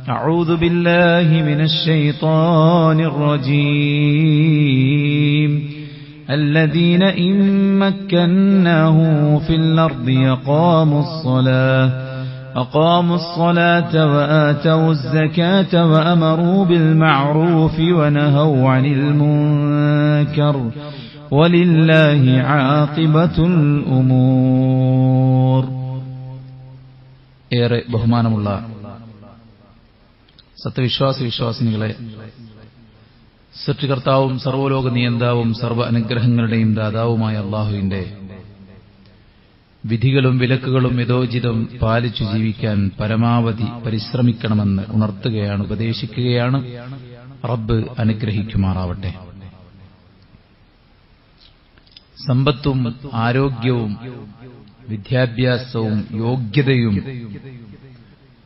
أعوذ بالله من الشيطان الرجيم الذين إن مكناهم في الأرض أقاموا الصلاة وآتوا الزكاة وأمروا بالمعروف ونهوا عن المنكر ولله عاقبة الأمور. ഏറെ ബഹുമാനമുള്ള സത്യവിശ്വാസിനികളെ, സൃഷ്ടികർത്താവും സർവ്വലോക നിയന്താവും സർവ്വ അനുഗ്രഹങ്ങളുടെയും ദാതാവുമായ അല്ലാഹുവിന്റെ വിധികളും വിലക്കുകളും യഥോചിതം പാലിച്ചു ജീവിക്കാൻ പരമാവധി പരിശ്രമിക്കണമെന്ന് ഉണർത്തുകയാണ്, ഉപദേശിക്കുകയാണ്. റബ്ബ് അനുഗ്രഹിക്കുമാറാവട്ടെ. സമ്പത്തും ആരോഗ്യവും വിദ്യാഭ്യാസവും യോഗ്യതയും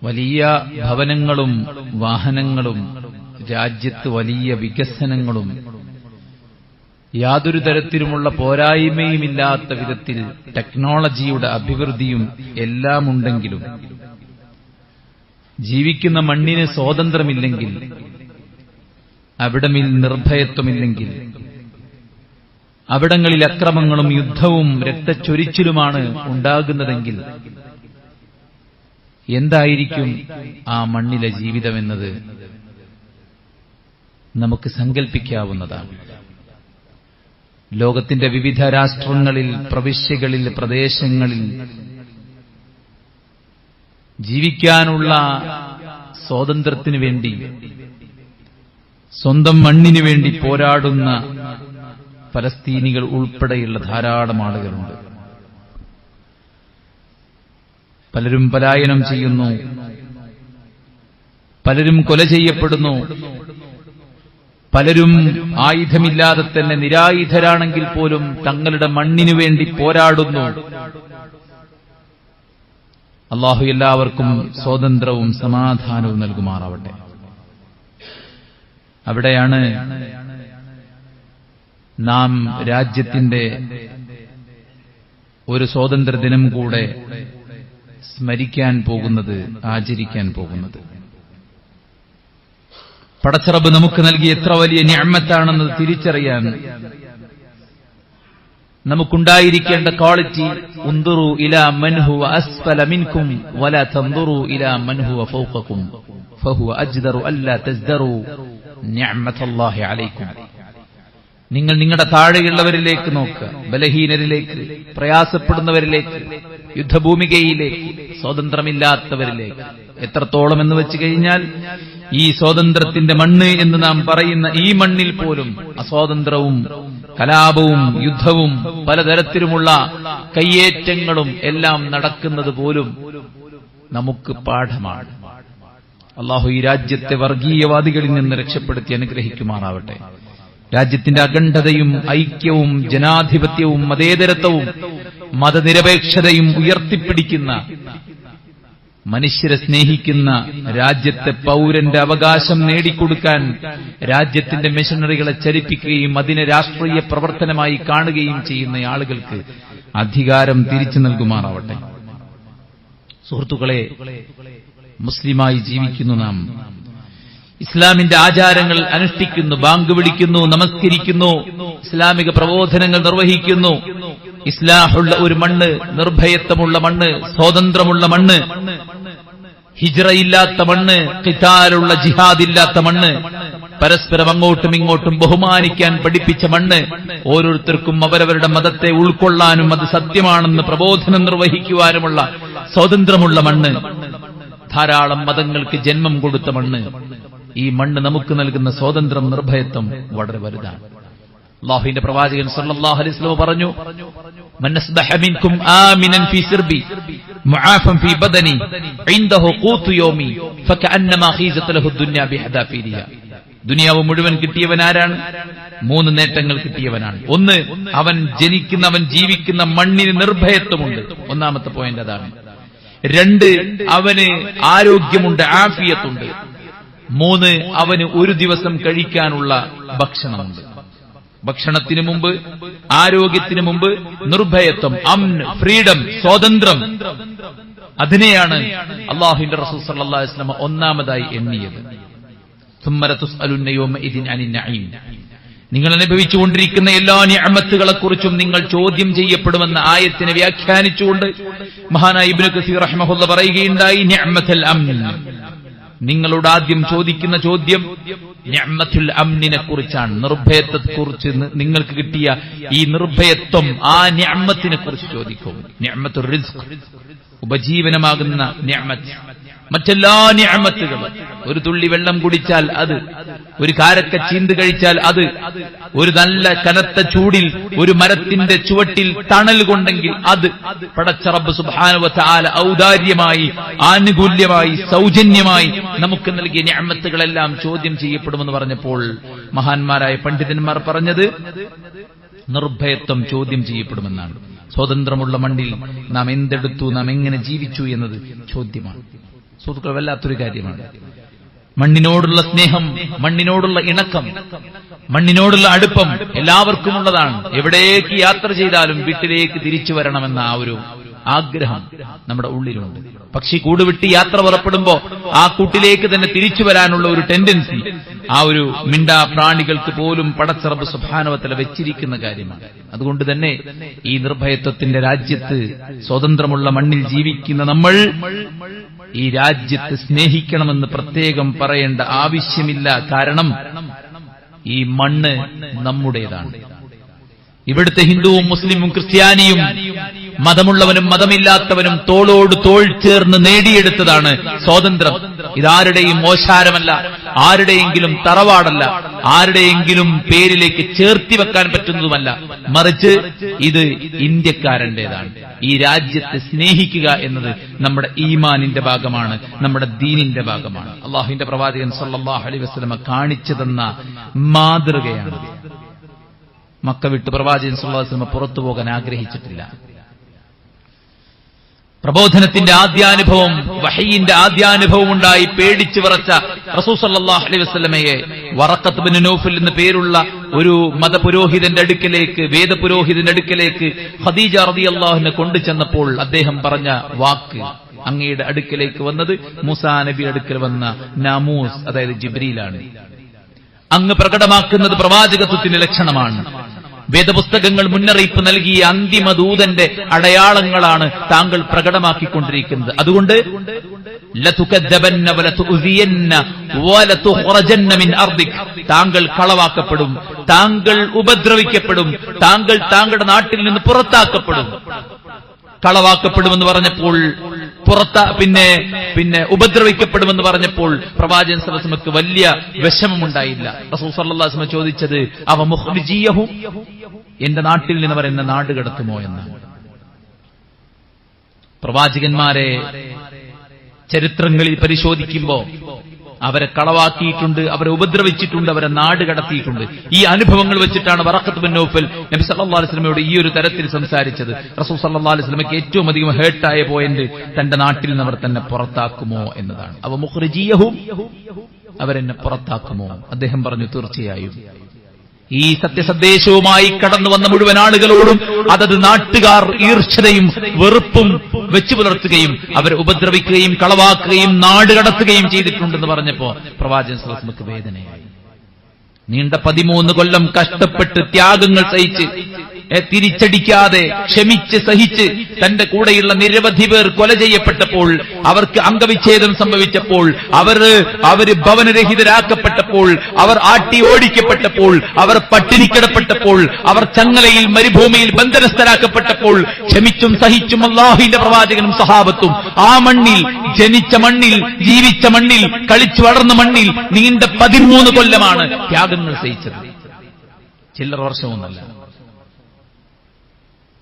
വലിയ ഭവനങ്ങളും വാഹനങ്ങളും രാജ്യത്ത് വലിയ വികസനങ്ങളും യാതൊരു തരത്തിലുമുള്ള പോരായ്മയുമില്ലാത്ത വിധത്തിൽ ടെക്നോളജിയുടെ അഭിവൃദ്ധിയും എല്ലാമുണ്ടെങ്കിലും ജീവിക്കുന്ന മണ്ണിന് സ്വാതന്ത്ര്യമില്ലെങ്കിൽ, അവിടമിൽ നിർഭയത്വമില്ലെങ്കിൽ, അവിടങ്ങളിൽ അക്രമങ്ങളും യുദ്ധവും രക്തച്ചൊരിച്ചിലുമാണ് ഉണ്ടാകുന്നതെങ്കിൽ എന്തായിരിക്കും ആ മണ്ണിലെ ജീവിതമെന്നത് നമുക്ക് സങ്കല്പിക്കാവുന്നതാണ്. ലോകത്തിന്റെ വിവിധ രാഷ്ട്രങ്ങളിൽ, പ്രവിശ്യകളിൽ, പ്രദേശങ്ങളിൽ ജീവിക്കാനുള്ള സ്വാതന്ത്ര്യത്തിനു വേണ്ടി, സ്വന്തം മണ്ണിനു വേണ്ടി പോരാടുന്ന ഫലസ്തീനികൾ ഉൾപ്പെടെയുള്ള ധാരാളം ആളുകളുണ്ട്. പലരും പലായനം ചെയ്യുന്നു, പലരും കൊല ചെയ്യപ്പെടുന്നു, പലരും ആയുധമില്ലാതെ തന്നെ നിരായുധരാണെങ്കിൽ പോലും തങ്ങളുടെ മണ്ണിനു വേണ്ടി പോരാടുന്നു. അല്ലാഹു എല്ലാവർക്കും സ്വാതന്ത്ര്യവും സമാധാനവും നൽകുമാറാവട്ടെ. അവിടെയാണ് നാം രാജ്യത്തിന്റെ ഒരു സ്വാതന്ത്ര്യദിനം കൂടെ സ്മരിക്കാൻ പോകുന്നത്, ആചരിക്കാൻ പോകുന്നത്. പടച്ചറബ് നമുക്ക് നൽകിയ എത്ര വലിയ നിഅമത്താണെന്നത് തിരിച്ചറിയാൻ നമുക്കുണ്ടായിരിക്കേണ്ട ക്വാളിറ്റി, ഉൻദുറു ഇലാ മൻ ഹുവ അസ്ഫല മിൻകും വലാ തൻദുറു ഇലാ മൻ ഹുവ ഫൗഖകും ഫഹുവ അജ്ദറു അല്ലാ തസ്ദറു നിഅമത്തല്ലാഹി അലൈക്കും. നിങ്ങൾ നിങ്ങളുടെ താഴെയുള്ളവരിലേക്ക് നോക്കുക, ബലഹീനരിലേക്ക്, പ്രയാസപ്പെടുന്നവരിലേക്ക്, യുദ്ധഭൂമികയിലേക്ക്, സ്വാതന്ത്ര്യമില്ലാത്തവരിലേക്ക്. എത്രത്തോളം എന്ന് വെച്ച് കഴിഞ്ഞാൽ ഈ സ്വാതന്ത്ര്യത്തിന്റെ മണ്ണ് എന്ന് നാം പറയുന്ന ഈ മണ്ണിൽ പോലും അസ്വാതന്ത്ര്യവും കലാപവും യുദ്ധവും പലതരത്തിലുമുള്ള കയ്യേറ്റങ്ങളും എല്ലാം നടക്കുന്നത് പോലും നമുക്ക് പാഠമാണ്. അല്ലാഹു ഈ രാജ്യത്തെ വർഗീയവാദികളിൽ നിന്ന് രക്ഷപ്പെടുത്തി അനുഗ്രഹിക്കുമാറാവട്ടെ. രാജ്യത്തിന്റെ അഖണ്ഡതയും ഐക്യവും ജനാധിപത്യവും മതേതരത്വവും മതനിരപേക്ഷതയും ഉയർത്തിപ്പിടിക്കുന്ന, മനുഷ്യരെ സ്നേഹിക്കുന്ന, രാജ്യത്തെ പൗരന്റെ അവകാശം നേടിക്കൊടുക്കാൻ രാജ്യത്തിന്റെ മെഷീനറികളെ ചലിപ്പിക്കുകയും അതിനെ രാഷ്ട്രീയ പ്രവർത്തനമായി കാണുകയും ചെയ്യുന്ന ആളുകൾക്ക് അധികാരം തിരിച്ചു നൽകുമാറാവട്ടെ. സുഹൃത്തുക്കളെ, മുസ്ലിമായി ജീവിക്കുന്നു നാം. ഇസ്ലാമിന്റെ ആചാരങ്ങൾ അനുഷ്ഠിക്കുന്നു, ബാങ്ക് വിളിക്കുന്നു, നമസ്കരിക്കുന്നു, ഇസ്ലാമിക പ്രബോധനങ്ങൾ നിർവഹിക്കുന്നു. ഇസ്ലാഹുള്ള ഒരു മണ്ണ്, നിർഭയത്വമുള്ള മണ്ണ്, സ്വാതന്ത്ര്യമുള്ള മണ്ണ്, ഹിജ്റയില്ലാത്ത മണ്ണ്, ഖിതാലുള്ള ജിഹാദില്ലാത്ത മണ്ണ്, പരസ്പരം അങ്ങോട്ടും ഇങ്ങോട്ടും ബഹുമാനിക്കാൻ പഠിപ്പിച്ച മണ്ണ്, ഓരോരുത്തർക്കും അവരവരുടെ മതത്തെ ഉൾക്കൊള്ളാനും അത് സത്യമാണെന്ന് പ്രബോധനം നിർവഹിക്കുവാനുമുള്ള സ്വാതന്ത്ര്യമുള്ള മണ്ണ്, ധാരാളം മതങ്ങൾക്ക് ജന്മം കൊടുത്ത മണ്ണ്. ഈ മണ്ണ് നമുക്ക് നൽകുന്ന സ്വാതന്ത്ര്യം, നിർഭയത്വം വളരെ വലുതാണ്. അല്ലാഹുവിന്റെ പ്രവാചകൻ സല്ലല്ലാഹു അലൈഹി വസല്ലം പറഞ്ഞു, മൻ അസ്ബഹ മിൻകും ആമിനൻ ഫീ സിർബി മുആഫൻ ഫീ ബദനി ഇൻദഹു ഖൂതു യൗമി ഫകഅന്നമാ ഖീസത ലഹു ദുനിയ ബിഹദാഫിരിഹ. ദുനിയാവ് മുഴുവൻ കിട്ടിയവൻ ആരാണ്? 3 നേട്ടങ്ങൾ കിട്ടിയവനാണ്. ഒന്ന്, അവൻ ജനിക്കുന്ന, അവൻ ജീവിക്കുന്ന മണ്ണിന് നിർഭയത്വമുണ്ട്. ഒന്നാമത്തെ പോയിന്റ് അതാണ്. 2, അവന് ആരോഗ്യമുണ്ട്, ആഫിയത്തുണ്ട്. 3, അവന് ഒരു ദിവസം കഴിക്കാനുള്ള ഭക്ഷണമുണ്ട്. ഭക്ഷണത്തിന് മുമ്പ്, ആരോഗ്യത്തിന് മുമ്പ് നിർഭയത്വം, ഫ്രീഡം, സ്വാതന്ത്ര്യം, അതിനെയാണ് അല്ലാഹുവിന്റെ റസൂൽ സല്ലല്ലാഹു അലൈഹി വസല്ലം ഒന്നാമതായി എണ്ണിയത്. സുമ്മ ലതുസ്അലുന്ന യൗമഇദിൻ അനിൻ നഈം. നിങ്ങൾ അനുഭവിച്ചുകൊണ്ടിരിക്കുന്ന എല്ലാ നിഅമത്തുകളെക്കുറിച്ചും നിങ്ങൾ ചോദ്യം ചെയ്യപ്പെടുമെന്ന ആയത്തിനെ വ്യാഖ്യാനിച്ചുകൊണ്ട് മഹാനായ ഇബ്നു കസീർ റഹിമഹുല്ലാഹ് പറയുകയുണ്ടായി, നിഅമത്തുൽ അംൻ. നിങ്ങളോട് ആദ്യം ചോദിക്കുന്ന ചോദ്യം നിഅമത്തുൽ അംനിനെ കുറിച്ചാണ്. നിർഭയത്വത്തെക്കുറിച്ച് നിങ്ങൾക്ക് കിട്ടിയ ഈ നിർഭയത്വം, ആ നിഅമത്തിനെ കുറിച്ച് ചോദിക്കും. നിഅമത്തുർ റിസ്ഖ്, ഉപജീവനമാകുന്ന നിഅമത്ത്. മറ്റെല്ലാ നിഅമത്തുകളും, ഒരു തുള്ളി വെള്ളം കുടിച്ചാൽ അത്, ഒരു കാരക്ക ചീന്ത് കഴിച്ചാൽ അത്, ഒരു നല്ല കനത്ത ചൂടിൽ ഒരു മരത്തിന്റെ ചുവട്ടിൽ തണൽ കൊണ്ടെങ്കിൽ അത്, പടച്ച റബ്ബ് സുബ്ഹാനഹു വ തആല ഔദാര്യമായി, ആനുകൂല്യമായി, സൗജന്യമായി നമുക്ക് നൽകിയ നിഅമത്തുകളെല്ലാം ചോദ്യം ചെയ്യപ്പെടുമെന്ന് പറഞ്ഞപ്പോൾ മഹാന്മാരായ പണ്ഡിതന്മാർ പറഞ്ഞത് നിർഭയത്വം ചോദ്യം ചെയ്യപ്പെടുമെന്നാണ്. സ്വതന്ത്രമുള്ള മണ്ണിൽ നാം എന്തെടുത്തു, നാം എങ്ങനെ ജീവിച്ചു എന്നത് ചോദ്യമാണ്. സുഹൃത്തുക്കൾ, വല്ലാത്തൊരു കാര്യമാണ്. മണ്ണിനോടുള്ള സ്നേഹം, മണ്ണിനോടുള്ള ഇണക്കം, മണ്ണിനോടുള്ള അടുപ്പം എല്ലാവർക്കും ഉള്ളതാണ്. എവിടേക്ക് യാത്ര ചെയ്താലും വീട്ടിലേക്ക് തിരിച്ചു വരണമെന്ന ആ ഒരു ആഗ്രഹം നമ്മുടെ ഉള്ളിലുണ്ട്. പക്ഷി കൂട് വിട്ട് യാത്ര പുറപ്പെടുമ്പോ ആ കൂട്ടിലേക്ക് തന്നെ തിരിച്ചു വരാനുള്ള ഒരു ടെൻഡൻസി ആ ഒരു മിണ്ടാ പ്രാണികൾക്ക് പോലും പടച്ച റബ്ബ് സുബ്ഹാനഹു വ തആല വെച്ചിരിക്കുന്ന കാര്യമാണ്. അതുകൊണ്ട് തന്നെ ഈ നിർഭയത്വത്തിന്റെ രാജ്യത്ത്, സ്വതന്ത്രമുള്ള മണ്ണിൽ ജീവിക്കുന്ന നമ്മൾ ഈ രാജ്യത്തെ സ്നേഹിക്കണമെന്ന് പ്രത്യേകം പറയേണ്ട ആവശ്യമില്ല. കാരണം ഈ മണ്ണ് നമ്മുടേതാണ്. ഇവിടുത്തെ ഹിന്ദുവും മുസ്ലിമും ക്രിസ്ത്യാനിയും മതമുള്ളവനും മതമില്ലാത്തവനും തോളോട് തോൾ ചേർന്ന് നേടിയെടുത്തതാണ് സ്വാതന്ത്ര്യം. ഇതാരുടെയും ഓശാരമല്ല, ആരുടെയെങ്കിലും തറവാടല്ല, ആരുടെയെങ്കിലും പേരിലേക്ക് ചേർത്തി വെക്കാൻ പറ്റുന്നതുമല്ല. മറിച്ച് ഇത് ഇന്ത്യക്കാരന്റേതാണ്. ഈ രാജ്യത്തെ സ്നേഹിക്കുക എന്നത് നമ്മുടെ ഈമാനിന്റെ ഭാഗമാണ്, നമ്മുടെ ദീനിന്റെ ഭാഗമാണ്. അല്ലാഹുവിന്റെ പ്രവാചകൻ സല്ലല്ലാഹു അലൈഹി വസല്ലം കാണിച്ചു തന്ന മാതൃകയാണ്. മക്ക വിട്ട് പ്രവാചകൻ സല്ലല്ലാഹു അലൈഹി വസല്ലം പുറത്തു പോകാൻ ആഗ്രഹിച്ചിട്ടില്ല. പ്രബോധനത്തിന്റെ ആദ്യാനുഭവം, വഹയിന്റെ ആദ്യാനുഭവം ഉണ്ടായി പേടിച്ചു വിറച്ച റസൂൽ സല്ലല്ലാഹു അലൈഹി വസല്ലമയെ വറഖത്ത് ബിൻ നൗഫൽ എന്ന പേരുള്ള ഒരു മതപുരോഹിതന്റെ അടുക്കലേക്ക്, വേദപുരോഹിതന്റെ അടുക്കലേക്ക് ഖദീജ റളിയല്ലാഹു അൻഹ കൊണ്ടുചെന്നപ്പോൾ അദ്ദേഹം പറഞ്ഞ വാക്ക്, അങ്ങയുടെ അടുക്കലേക്ക് വന്നത് മൂസാ നബി അടുക്കൽ വന്ന നാമൂസ്, അതായത് ജിബ്രീലാണ്. അങ്ങ് പ്രകടമാക്കുന്നത് പ്രവാചകത്വത്തിന്റെ ലക്ഷണമാണ്. വേദപുസ്തകങ്ങൾ മുന്നറിയിപ്പ് നൽകിയ അന്തിമ ദൂതന്റെ അടയാളങ്ങളാണ് താങ്കൾ പ്രകടമാക്കിക്കൊണ്ടിരിക്കുന്നത്. അതുകൊണ്ട് ലതുകദ്ദബന്ന വലതുഉസിയന്ന വലതുഖറജന്ന മിൻ അർദിക്, താങ്കൾ കളവാക്കപ്പെടും, താങ്കൾ ഉപദ്രവിക്കപ്പെടും, താങ്കൾ താങ്കളുടെ നാട്ടിൽ നിന്ന് പുറത്താക്കപ്പെടും. കളവാക്കപ്പെടുമെന്ന് പറഞ്ഞപ്പോൾ പിന്നെ ഉപദ്രവിക്കപ്പെടുമെന്ന് പറഞ്ഞപ്പോൾ പ്രവാചകൻ സല്ലല്ലാഹു അലൈഹി വസല്ലമക്ക് വലിയ വിഷമമുണ്ടായില്ല. റസൂൽ സല്ലല്ലാഹു അലൈഹി വസല്ലം ചോദിച്ചത് അവ മുഖ്രിജിയഹു, എന്റെ നാട്ടിൽ നിന്ന് അവർ എന്നെ നാട് കടത്തുമോ എന്ന്. പ്രവാചകന്മാരെ ചരിത്രങ്ങളിൽ പരിശോധിക്കുമ്പോൾ അവരെ കളവാക്കിയിട്ടുണ്ട്, അവരെ ഉപദ്രവിച്ചിട്ടുണ്ട്, അവരെ നാട് കടത്തിയിട്ടുണ്ട്. ഈ അനുഭവങ്ങൾ വെച്ചിട്ടാണ് വറഖത്ത് ബിൻ നൗഫൽ നബി സല്ലല്ലാഹു അലൈഹി വസല്ലമയോട് ഈ ഒരു തരത്തിൽ സംസാരിച്ചത്. റസൂൽ സല്ലല്ലാഹു അലൈഹി വസല്ലമയ്ക്ക് ഏറ്റവും അധികം ഹേർട്ടായ പോയിന്റ് തന്റെ നാട്ടിൽ നിന്ന് അവർ തന്നെ പുറത്താക്കുമോ എന്നതാണ്. അവ മുഖ്രിജിയഹും, അവരെന്നെ പുറത്താക്കുമോ? അദ്ദേഹം പറഞ്ഞു, തീർച്ചയായും. ഈ സത്യസന്ദേശവുമായി കടന്നു വന്ന മുഴുവൻ ആളുകളോടും അതത് നാട്ടുകാർ ഈർഷ്യതയും വെറുപ്പും വെച്ചു പുലർത്തുകയും അവരെ ഉപദ്രവിക്കുകയും കളവാക്കുകയും നാട് കടത്തുകയും ചെയ്തിട്ടുണ്ടെന്ന് പറഞ്ഞപ്പോ പ്രവാചകൻ സല്ലല്ലാഹു അലൈഹി വസല്ലമക്ക് വേദനയായി. നീണ്ട 13 കൊല്ലം കഷ്ടപ്പെട്ട് ത്യാഗങ്ങൾ സഹിച്ച്, തിരിച്ചടിക്കാതെ ക്ഷമിച്ച് സഹിച്ച് തന്റെ കൂടെയുള്ള നിരവധി പേർ കൊല ചെയ്യപ്പെട്ടപ്പോൾ, അവർക്ക് അംഗവിച്ഛേദം സംഭവിച്ചപ്പോൾ, അവര് ഭവനരഹിതരാക്കപ്പെട്ടപ്പോൾ, അവർ ആട്ടി ഓടിക്കപ്പെട്ടപ്പോൾ, അവർ പട്ടിണിക്കിടപ്പെട്ടപ്പോൾ, അവർ ചങ്ങലയിൽ മരുഭൂമിയിൽ ബന്ധനസ്ഥരാക്കപ്പെട്ടപ്പോൾ ക്ഷമിച്ചും സഹിച്ചും അല്ലാഹുവിന്റെ പ്രവാചകനും സഹാബത്തും ആ മണ്ണിൽ, ജനിച്ച മണ്ണിൽ, ജീവിച്ച മണ്ണിൽ, കളിച്ചു വളർന്ന മണ്ണിൽ നീണ്ട 13 കൊല്ലമാണ് ത്യാഗങ്ങൾ സഹിച്ചത്. ചില്ലറ വർഷമൊന്നല്ല.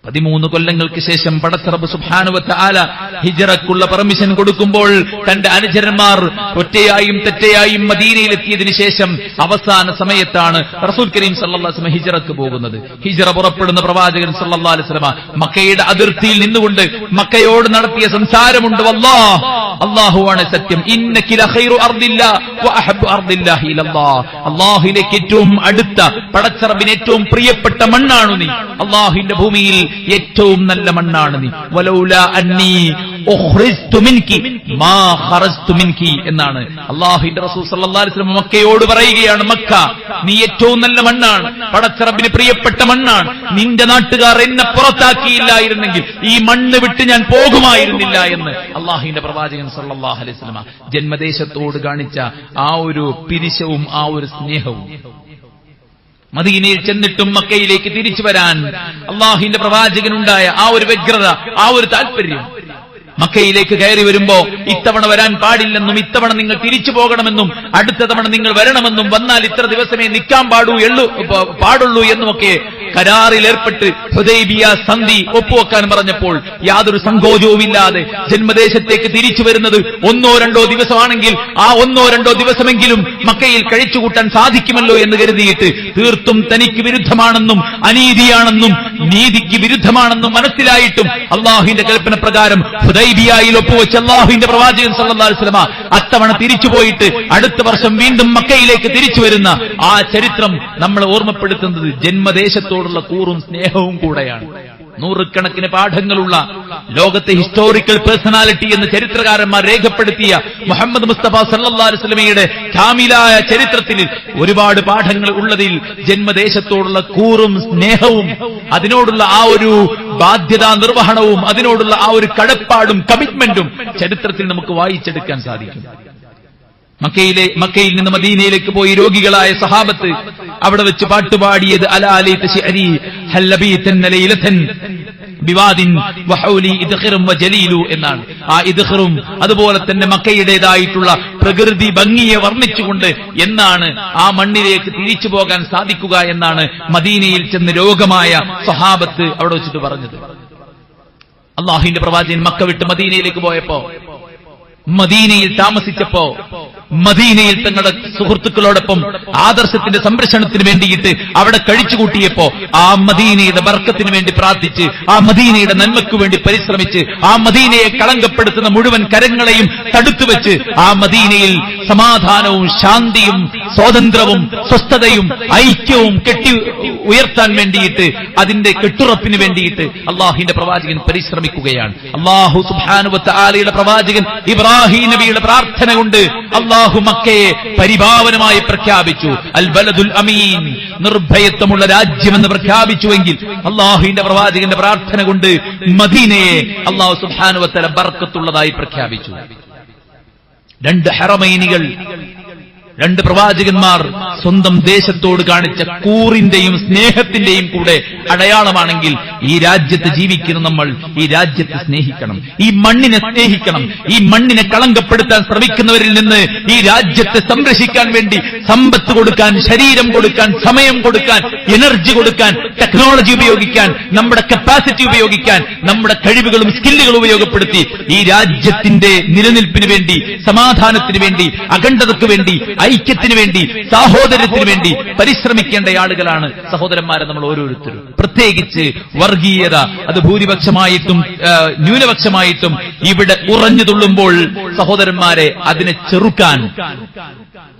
13 കൊല്ലങ്ങൾക്ക് ശേഷം പടച്ചറബ് സുബ്ഹാനഹു വ തആല ഹിജ്റക്കുള്ള പെർമിഷൻ കൊടുക്കുമ്പോൾ തന്റെ അനുചരന്മാർ ഒറ്റയായും തെറ്റയായും മദീനയിലെത്തിയതിനു ശേഷം അവസാന സമയത്താണ് റസൂൽ കരീം സല്ലല്ലാഹു അലൈഹി വസല്ലം ഹിജ്റക്ക് പോകുന്നത്. ഹിജ്റ പുറപ്പെടുന്ന പ്രവാചകൻ സല്ലല്ലാഹു അലൈഹി വസല്ലം മക്കയുടെ അതിർത്തിയിൽ നിന്നുകൊണ്ട് മക്കയോട് നടത്തിയ സംസാരമുണ്ട്. വല്ലാഹ്, അല്ലാഹുവാണ് സത്യം. ഇന്നക ലഖൈറു അർദില്ലാ വ അഹബ്ബു അർദില്ലാഹി ഇലല്ലാഹ്. അല്ലാഹുവിലേക്ക് ഏറ്റവും അടുത്ത, പടച്ചറബിന് ഏറ്റവും പ്രിയപ്പെട്ട മണ്ണാണ് നീ. അല്ലാഹുവിന്റെ ഭൂമിയിൽ ഏറ്റവും നല്ല മണ്ണാണ് നീ. വലൗലാ അന്നി ഉഖ്രിജ്തു മിൻകി മാ ഖറജ്തു മിൻകി എന്നാണ് അല്ലാഹുവിന്റെ റസൂൽ സല്ലല്ലാഹു അലൈഹി വസല്ലം മക്കയോട് പറയുകയാണ്, മക്ക നീ ഏറ്റവും നല്ല മണ്ണാണ്, പടച്ചറബിന് പ്രിയപ്പെട്ട മണ്ണാണ്. നിന്റെ നാട്ടുകാർ എന്നെ പുറത്താക്കിയില്ലായിരുന്നെങ്കിൽ ഈ മണ്ണ് വിട്ട് ഞാൻ പോകുമായിരുന്നില്ല എന്ന് അല്ലാഹുവിന്റെ പ്രവാചകൻ സല്ലല്ലാഹു അലൈഹി വസല്ലം ജന്മദേശത്തോട് കാണിച്ച ആ ഒരു പിരിശവും ആ ഒരു സ്നേഹവും. മദീനയിൽ ചെന്നിട്ടും മക്കയിലേക്ക് തിരിച്ചു വരാൻ അല്ലാഹുവിന്റെ പ്രവാചകനുണ്ടായ ആ ഒരു വ്യഗ്രത, ആ ഒരു താല്പര്യം. മക്കയിലേക്ക് കയറി വരുമ്പോ ഇത്തവണ വരാൻ പാടില്ലെന്നും ഇത്തവണ നിങ്ങൾ തിരിച്ചു പോകണമെന്നും അടുത്ത തവണ നിങ്ങൾ വരണമെന്നും വന്നാൽ ഇത്ര ദിവസമേ നിൽക്കാൻ പാടുള്ളൂ എന്നുമൊക്കെ കരാറിൽ ഏർപ്പെട്ട് ഹുദൈബിയ സന്ധി ഒപ്പുവെക്കാൻ പറഞ്ഞപ്പോൾ യാതൊരു സങ്കോചവുമില്ലാതെ ജന്മദേശത്തേക്ക് തിരിച്ചു വരുന്നത് 1-2 ദിവസമാണെങ്കിൽ ആ 1-2 ദിവസമെങ്കിലും മക്കയിൽ കഴിച്ചുകൂട്ടാൻ സാധിക്കുമല്ലോ എന്ന് കരുതിയിട്ട് തീർത്തും തനിക്ക് വിരുദ്ധമാണെന്നും അനീതിയാണെന്നും നീതിക്ക് വിരുദ്ധമാണെന്നും മനസ്സിലായിട്ടും അല്ലാഹുവിന്റെ കൽപ്പന പ്രകാരം ഹുദൈബിയയിൽ ഒപ്പുവെച്ച അല്ലാഹുവിന്റെ പ്രവാചകൻ സല്ലല്ലാഹു അലൈഹി വസല്ലം അത്തവണ തിരിച്ചുപോയിട്ട് അടുത്ത വർഷം വീണ്ടും മക്കയിലേക്ക് തിരിച്ചു വരുന്ന ആ ചരിത്രം നമ്മളെ ഓർമ്മപ്പെടുത്തുന്നത് ജന്മദേശത്തോടുള്ള കൂറും സ്നേഹവും കൂടെയാണ്. നൂറുകണക്കിന് പാഠങ്ങളുള്ള ലോകത്തെ ഹിസ്റ്റോറിക്കൽ പേഴ്സണാലിറ്റി എന്ന് ചരിത്രകാരന്മാർ രേഖപ്പെടുത്തിയ മുഹമ്മദ് മുസ്തഫ സല്ലല്ലാഹു അലൈഹി വസല്ലമയുടെ കാമിലായ ചരിത്രത്തിൽ ഒരുപാട് പാഠങ്ങൾ ഉള്ളതിൽ ജന്മദേശത്തോടുള്ള കൂറും സ്നേഹവും അതിനോടുള്ള ആ ഒരു ബാധ്യതാ നിർവഹണവും അതിനോടുള്ള ആ ഒരു കടപ്പാടും കമ്മിറ്റ്മെന്റും ചരിത്രത്തിൽ നമുക്ക് വായിച്ചെടുക്കാൻ സാധിക്കും. മക്കയിൽ നിന്ന് മദീനയിലേക്ക് പോയി രോഗികളായ സഹാബത്ത് അവിടെ വെച്ച് പാട്ടുപാടിയത് അലാ ലൈത ശഅരി ഹല്ലബീതൻ ലൈലതൻ ബിവാദിൻ വഹൗലി ഇദ്ഖിറും വജലീലു എന്നാണ്. ആ ഇദ്ഖിറും അതുപോലെ തന്നെ മക്കയുടേതായിട്ടുള്ള പ്രകൃതി ഭംഗിയെ വർണ്ണിച്ചുകൊണ്ട് എന്നാണ് ആ മണ്ണിലേക്ക് തിരിച്ചു പോകാൻ സാധിക്കുക എന്നാണ് മദീനയിൽ ചെന്ന് രോഗമായ സഹാബത്ത് അവിടെ വെച്ചിട്ട് പറഞ്ഞത്. അല്ലാഹുവിന്റെ പ്രവാചകൻ മക്ക വിട്ട് മദീനയിലേക്ക് പോയപ്പോ, മദീനയിൽ താമസിച്ചപ്പോ, മദീനയിൽ തങ്ങളുടെ സുഹൃത്തുക്കളോടൊപ്പം ആദർശത്തിന്റെ സംരക്ഷണത്തിന് വേണ്ടിയിട്ട് അവിടെ കഴിച്ചുകൂട്ടിയപ്പോ ആ മദീനയുടെ ബർക്കത്തിന് വേണ്ടി പ്രാർത്ഥിച്ച്, ആ മദീനയുടെ നന്മയ്ക്കു വേണ്ടി പരിശ്രമിച്ച്, ആ മദീനയെ കളങ്കപ്പെടുത്തുന്ന മുഴുവൻ കരങ്ങളെയും തടുത്തുവെച്ച് ആ മദീനയിൽ സമാധാനവും ശാന്തിയും സ്വാതന്ത്ര്യവും സ്വസ്ഥതയും ഐക്യവും കെട്ടി ഉയർത്താൻ വേണ്ടിയിട്ട്, അതിന്റെ കെട്ടുറപ്പിന് വേണ്ടിയിട്ട് അല്ലാഹുവിന്റെ പ്രവാചകൻ പരിശ്രമിക്കുകയാണ്. അല്ലാഹു സുബ്ഹാനഹു വ തആലയുടെ പ്രവാചകൻ ഇബ്രാഹിം നബിയുടെ പ്രാർത്ഥന കൊണ്ട് അല്ലാഹു മക്കയെ പരിഭാവനമായി പ്രഖ്യാപിച്ചു. അൽ ബലദുൽ അമീൻ, നിർഭയത്വമുള്ള രാജ്യമെന്ന് പ്രഖ്യാപിച്ചുവെങ്കിൽ അല്ലാഹുവിന്റെ പ്രവാചകന്റെ പ്രാർത്ഥന കൊണ്ട് മദീനയെ അല്ലാഹു സുബ്ഹാനഹു വ തആല ബർക്കത്തുള്ളതായി പ്രഖ്യാപിച്ചു. 2 ഹറമൈനികൾ, 2 പ്രവാചകന്മാർ സ്വന്തം ദേശത്തോട് കാണിച്ച കൂറിന്റെയും സ്നേഹത്തിന്റെയും കൂടെ അടയാളമാണെങ്കിൽ ഈ രാജ്യത്ത് ജീവിക്കുന്ന നമ്മൾ ഈ രാജ്യത്തെ സ്നേഹിക്കണം, ഈ മണ്ണിനെ സ്നേഹിക്കണം. ഈ മണ്ണിനെ കളങ്കപ്പെടുത്താൻ ശ്രമിക്കുന്നവരിൽ നിന്ന് ഈ രാജ്യത്തെ സംരക്ഷിക്കാൻ വേണ്ടി സമ്പത്ത് കൊടുക്കാൻ, ശരീരം കൊടുക്കാൻ, സമയം കൊടുക്കാൻ, എനർജി കൊടുക്കാൻ, ടെക്നോളജി ഉപയോഗിക്കാൻ, നമ്മുടെ കപ്പാസിറ്റി ഉപയോഗിക്കാൻ, നമ്മുടെ കഴിവുകളും സ്കില്ലുകളും ഉപയോഗപ്പെടുത്തി ഈ രാജ്യത്തിന്റെ നിലനിൽപ്പിന് വേണ്ടി, സമാധാനത്തിന് വേണ്ടി, അഖണ്ഡതയ്ക്ക് വേണ്ടി, ഐക്യത്തിന് വേണ്ടി, സാഹോദര്യത്തിന് വേണ്ടി പരിശ്രമിക്കേണ്ട ആളുകളാണ് സഹോദരന്മാരെ നമ്മൾ ഓരോരുത്തരും. പ്രത്യേകിച്ച് വർഗീയത അത് ഭൂരിപക്ഷമായിട്ടും ന്യൂനപക്ഷമായിട്ടും ഇവിടെ ഉറഞ്ഞു തുള്ളുമ്പോൾ സഹോദരന്മാരെ അതിനെ ചെറുക്കാൻ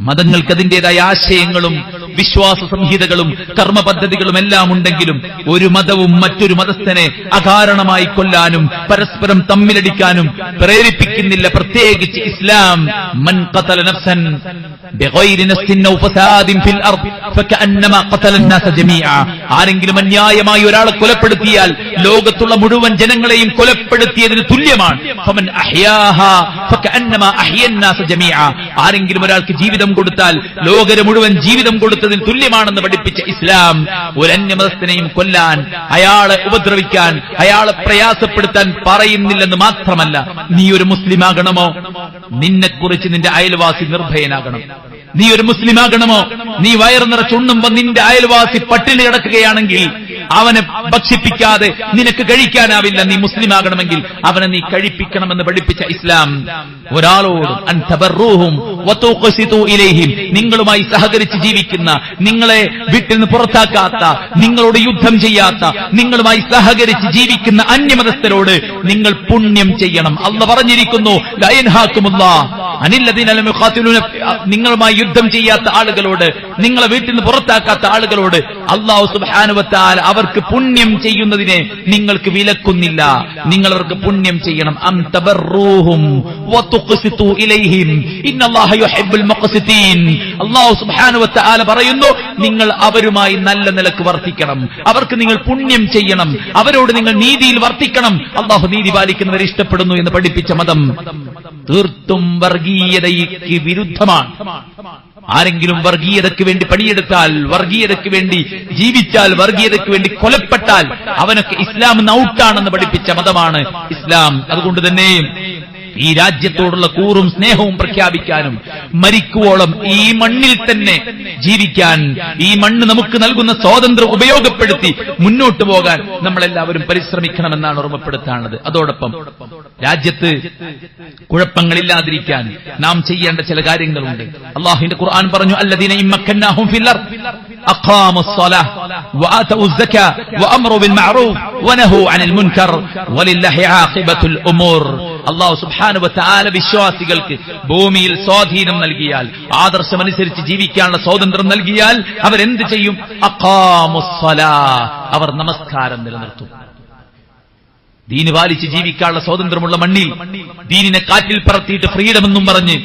മതങ്ങൾക്ക് അതിന്റേതായ ആശയങ്ങളും വിശ്വാസ സംഹിതകളും കർമ്മ പദ്ധതികളും എല്ലാം ഉണ്ടെങ്കിലും ഒരു മതവും മറ്റൊരു മതസ്ഥനെ അകാരണമായി കൊല്ലാനും പരസ്പരം തമ്മിലടിക്കാനും പ്രേരിപ്പിക്കുന്നില്ല. പ്രത്യേകിച്ച് ഇസ്ലാം. മൻ ഖതല നഫ്സൻ ബിഗൈരി നഫ്സിൻ ഔ ഫസാദിൻ ഫിൽ അർദ് ഫകഅന്നമാ ഖതല അന്നാസ ജമീഅ. ആരെങ്കിലും അന്യായമായി ഒരാളെ കൊലപ്പെടുത്തിയാൽ ലോകത്തുള്ള മുഴുവൻ ജനങ്ങളെയും കൊലപ്പെടുത്തിയതിന് തുല്യമാണ്. ഫമൻ അഹ്യാഹാ ഫകഅന്നമാ അഹ്യ അന്നാസ ജമീഅ. ആരെങ്കിലും ഒരാൾക്ക് ജീവിതം കൊടുത്താൽ ലോകരെ മുഴുവൻ ജീവിതം കൊടുത്തതിന് തുല്യമാണെന്ന് പഠിപ്പിച്ച ഇസ്ലാം ഒരു അന്യമതസ്ഥനെയും കൊല്ലാൻ, അയാളെ ഉപദ്രവിക്കാൻ, അയാളെ പ്രയാസപ്പെടുത്താൻ പറയുന്നില്ലെന്ന് മാത്രമല്ല, നീ ഒരു മുസ്ലിമാകണമോ നിന്നെക്കുറിച്ച് നിന്റെ അയൽവാസി നിർഭയനാകണം. നീ ഒരു മുസ്ലിമാകണമോ നീ വയറു നിറച്ചുണ്ണുമ്പോ നിന്റെ അയൽവാസി പട്ടിണി കിടക്കുകയാണെങ്കിൽ അവനെ ഭക്ഷിപ്പിക്കാതെ നിനക്ക് കഴിക്കാനാവില്ല. നീ മുസ്ലിം ആകണമെങ്കിൽ അവനെ നീ കഴിപ്പിക്കണമെന്ന് പഠിപ്പിച്ച ഇസ്ലാം ഒരാളോടും അൻ തബറൂഹും വതുഖ്സിതു ഇലൈഹിം, നിങ്ങളുമായി സഹകരിച്ച് ജീവിക്കുന്ന, നിങ്ങളെ വീട്ടിൽ നിന്ന് പുറത്താക്കാത്ത, നിങ്ങളോട് യുദ്ധം ചെയ്യാത്ത, നിങ്ങളുമായി സഹകരിച്ച് ജീവിക്കുന്ന അന്യമതസ്ഥരോട് നിങ്ങൾ പുണ്യം ചെയ്യണം. അല്ലാഹു പറഞ്ഞിരിക്കുന്നു ലാ യൻഹാകുമുല്ലാഹ് അനില്ലദീന ലം യുഖാതിലൂന, നിങ്ങളുമായി യുദ്ധം ചെയ്യാത്ത ആളുകളോട്, നിങ്ങളെ വീട്ടിൽ നിന്ന് പുറത്താക്കാത്ത ആളുകളോട് അല്ലാഹു സുബ്ഹാനഹു വ തആല അവർക്ക് പുണ്യം ചെയ്യുന്നതിനെ നിങ്ങൾക്ക് വിലക്കുന്നില്ല. നിങ്ങൾ അവർക്ക് പുണ്യം ചെയ്യണം. അം തബറൂഹും വതുഖ്സിതു ഇലൈഹിം ഇന്നല്ലാഹ യുഹിബ്ബുൽ മുഖ്സിതീൻ. അല്ലാഹു സുബ്ഹാനഹു വ തആല പറയുന്നു, നിങ്ങൾ അവരുമായി നല്ല നിലക്ക് വർത്തിക്കണം, അവർക്ക് നിങ്ങൾ പുണ്യം ചെയ്യണം, അവരോട് നിങ്ങൾ നീതിയിൽ വർത്തിക്കണം. അല്ലാഹു നീതി പാലിക്കുന്നവരെ ഇഷ്ടപ്പെടുന്നു എന്ന് പഠിപ്പിച്ച മതം തീർത്തും വർഗീയതയ്ക്ക് വിരുദ്ധമാണ്. ആരെങ്കിലും വർഗീയതയ്ക്ക് വേണ്ടി പണിയെടുത്താൽ, വർഗീയതയ്ക്ക് വേണ്ടി ജീവിച്ചാൽ, വർഗീയതയ്ക്ക് വേണ്ടി കൊലപ്പെട്ടാൽ അവനൊക്കെ ഇസ്ലാം ഔട്ടാണെന്ന് പഠിപ്പിച്ച മതമാണ് ഇസ്ലാം. അതുകൊണ്ട് തന്നെ ഈ രാജ്യത്തോടുള്ള കൂറും സ്നേഹവും പ്രഖ്യാപിക്കാനും മരിക്കുവോളം ഈ മണ്ണിൽ തന്നെ ജീവിക്കാൻ, ഈ മണ്ണ് നമുക്ക് നൽകുന്ന സ്വാതന്ത്ര്യം ഉപയോഗപ്പെടുത്തി മുന്നോട്ട് പോകാൻ നമ്മളെല്ലാവരും പരിശ്രമിക്കണമെന്നാണ് ഓർമ്മപ്പെടുത്താനുള്ളത്. അതോടൊപ്പം രാജ്യത്ത് കുഴപ്പങ്ങളില്ലാതിരിക്കാൻ നാം ചെയ്യേണ്ട ചില കാര്യങ്ങളുണ്ട്. അല്ലാഹുവിന്റെ ഖുർആൻ പറഞ്ഞു, അല്ലദീന ഇമ്മക്കന്നാഹും ഫിൽ അർദ് അഖാമുസ് സ്വലാഹ് വആതഉസ് സകാ വഅമറു ബിൽ മഅറൂഫ് വനഹു അനിൽ മുൻകർ വലില്ലാഹി ആഖിബത്തുൽ ഉമൂർ. അല്ലാഹു സുബ്ഹാനഹു വ തആല വിശ്വാസികൾക്ക് ഭൂമിയിൽ സ്വാധീനം നൽകിയാൽ, ആദർശമനുസരിച്ച് ജീവിക്കാനുള്ള സ്വാതന്ത്ര്യം നൽകിയാൽ അവരെന്ത് ചെയ്യും? അഖാമുസ് സ്വലാഹ്, അവർ നമസ്കാരം നിലനിർത്തും. ദീന് പാലിച്ച് ജീവിക്കാനുള്ള സ്വാതന്ത്ര്യമുള്ള മണ്ണിൽ ദീനിനെ കാറ്റിൽ പറത്തിയിട്ട് ഫ്രീഡം എന്നും പറഞ്ഞ്,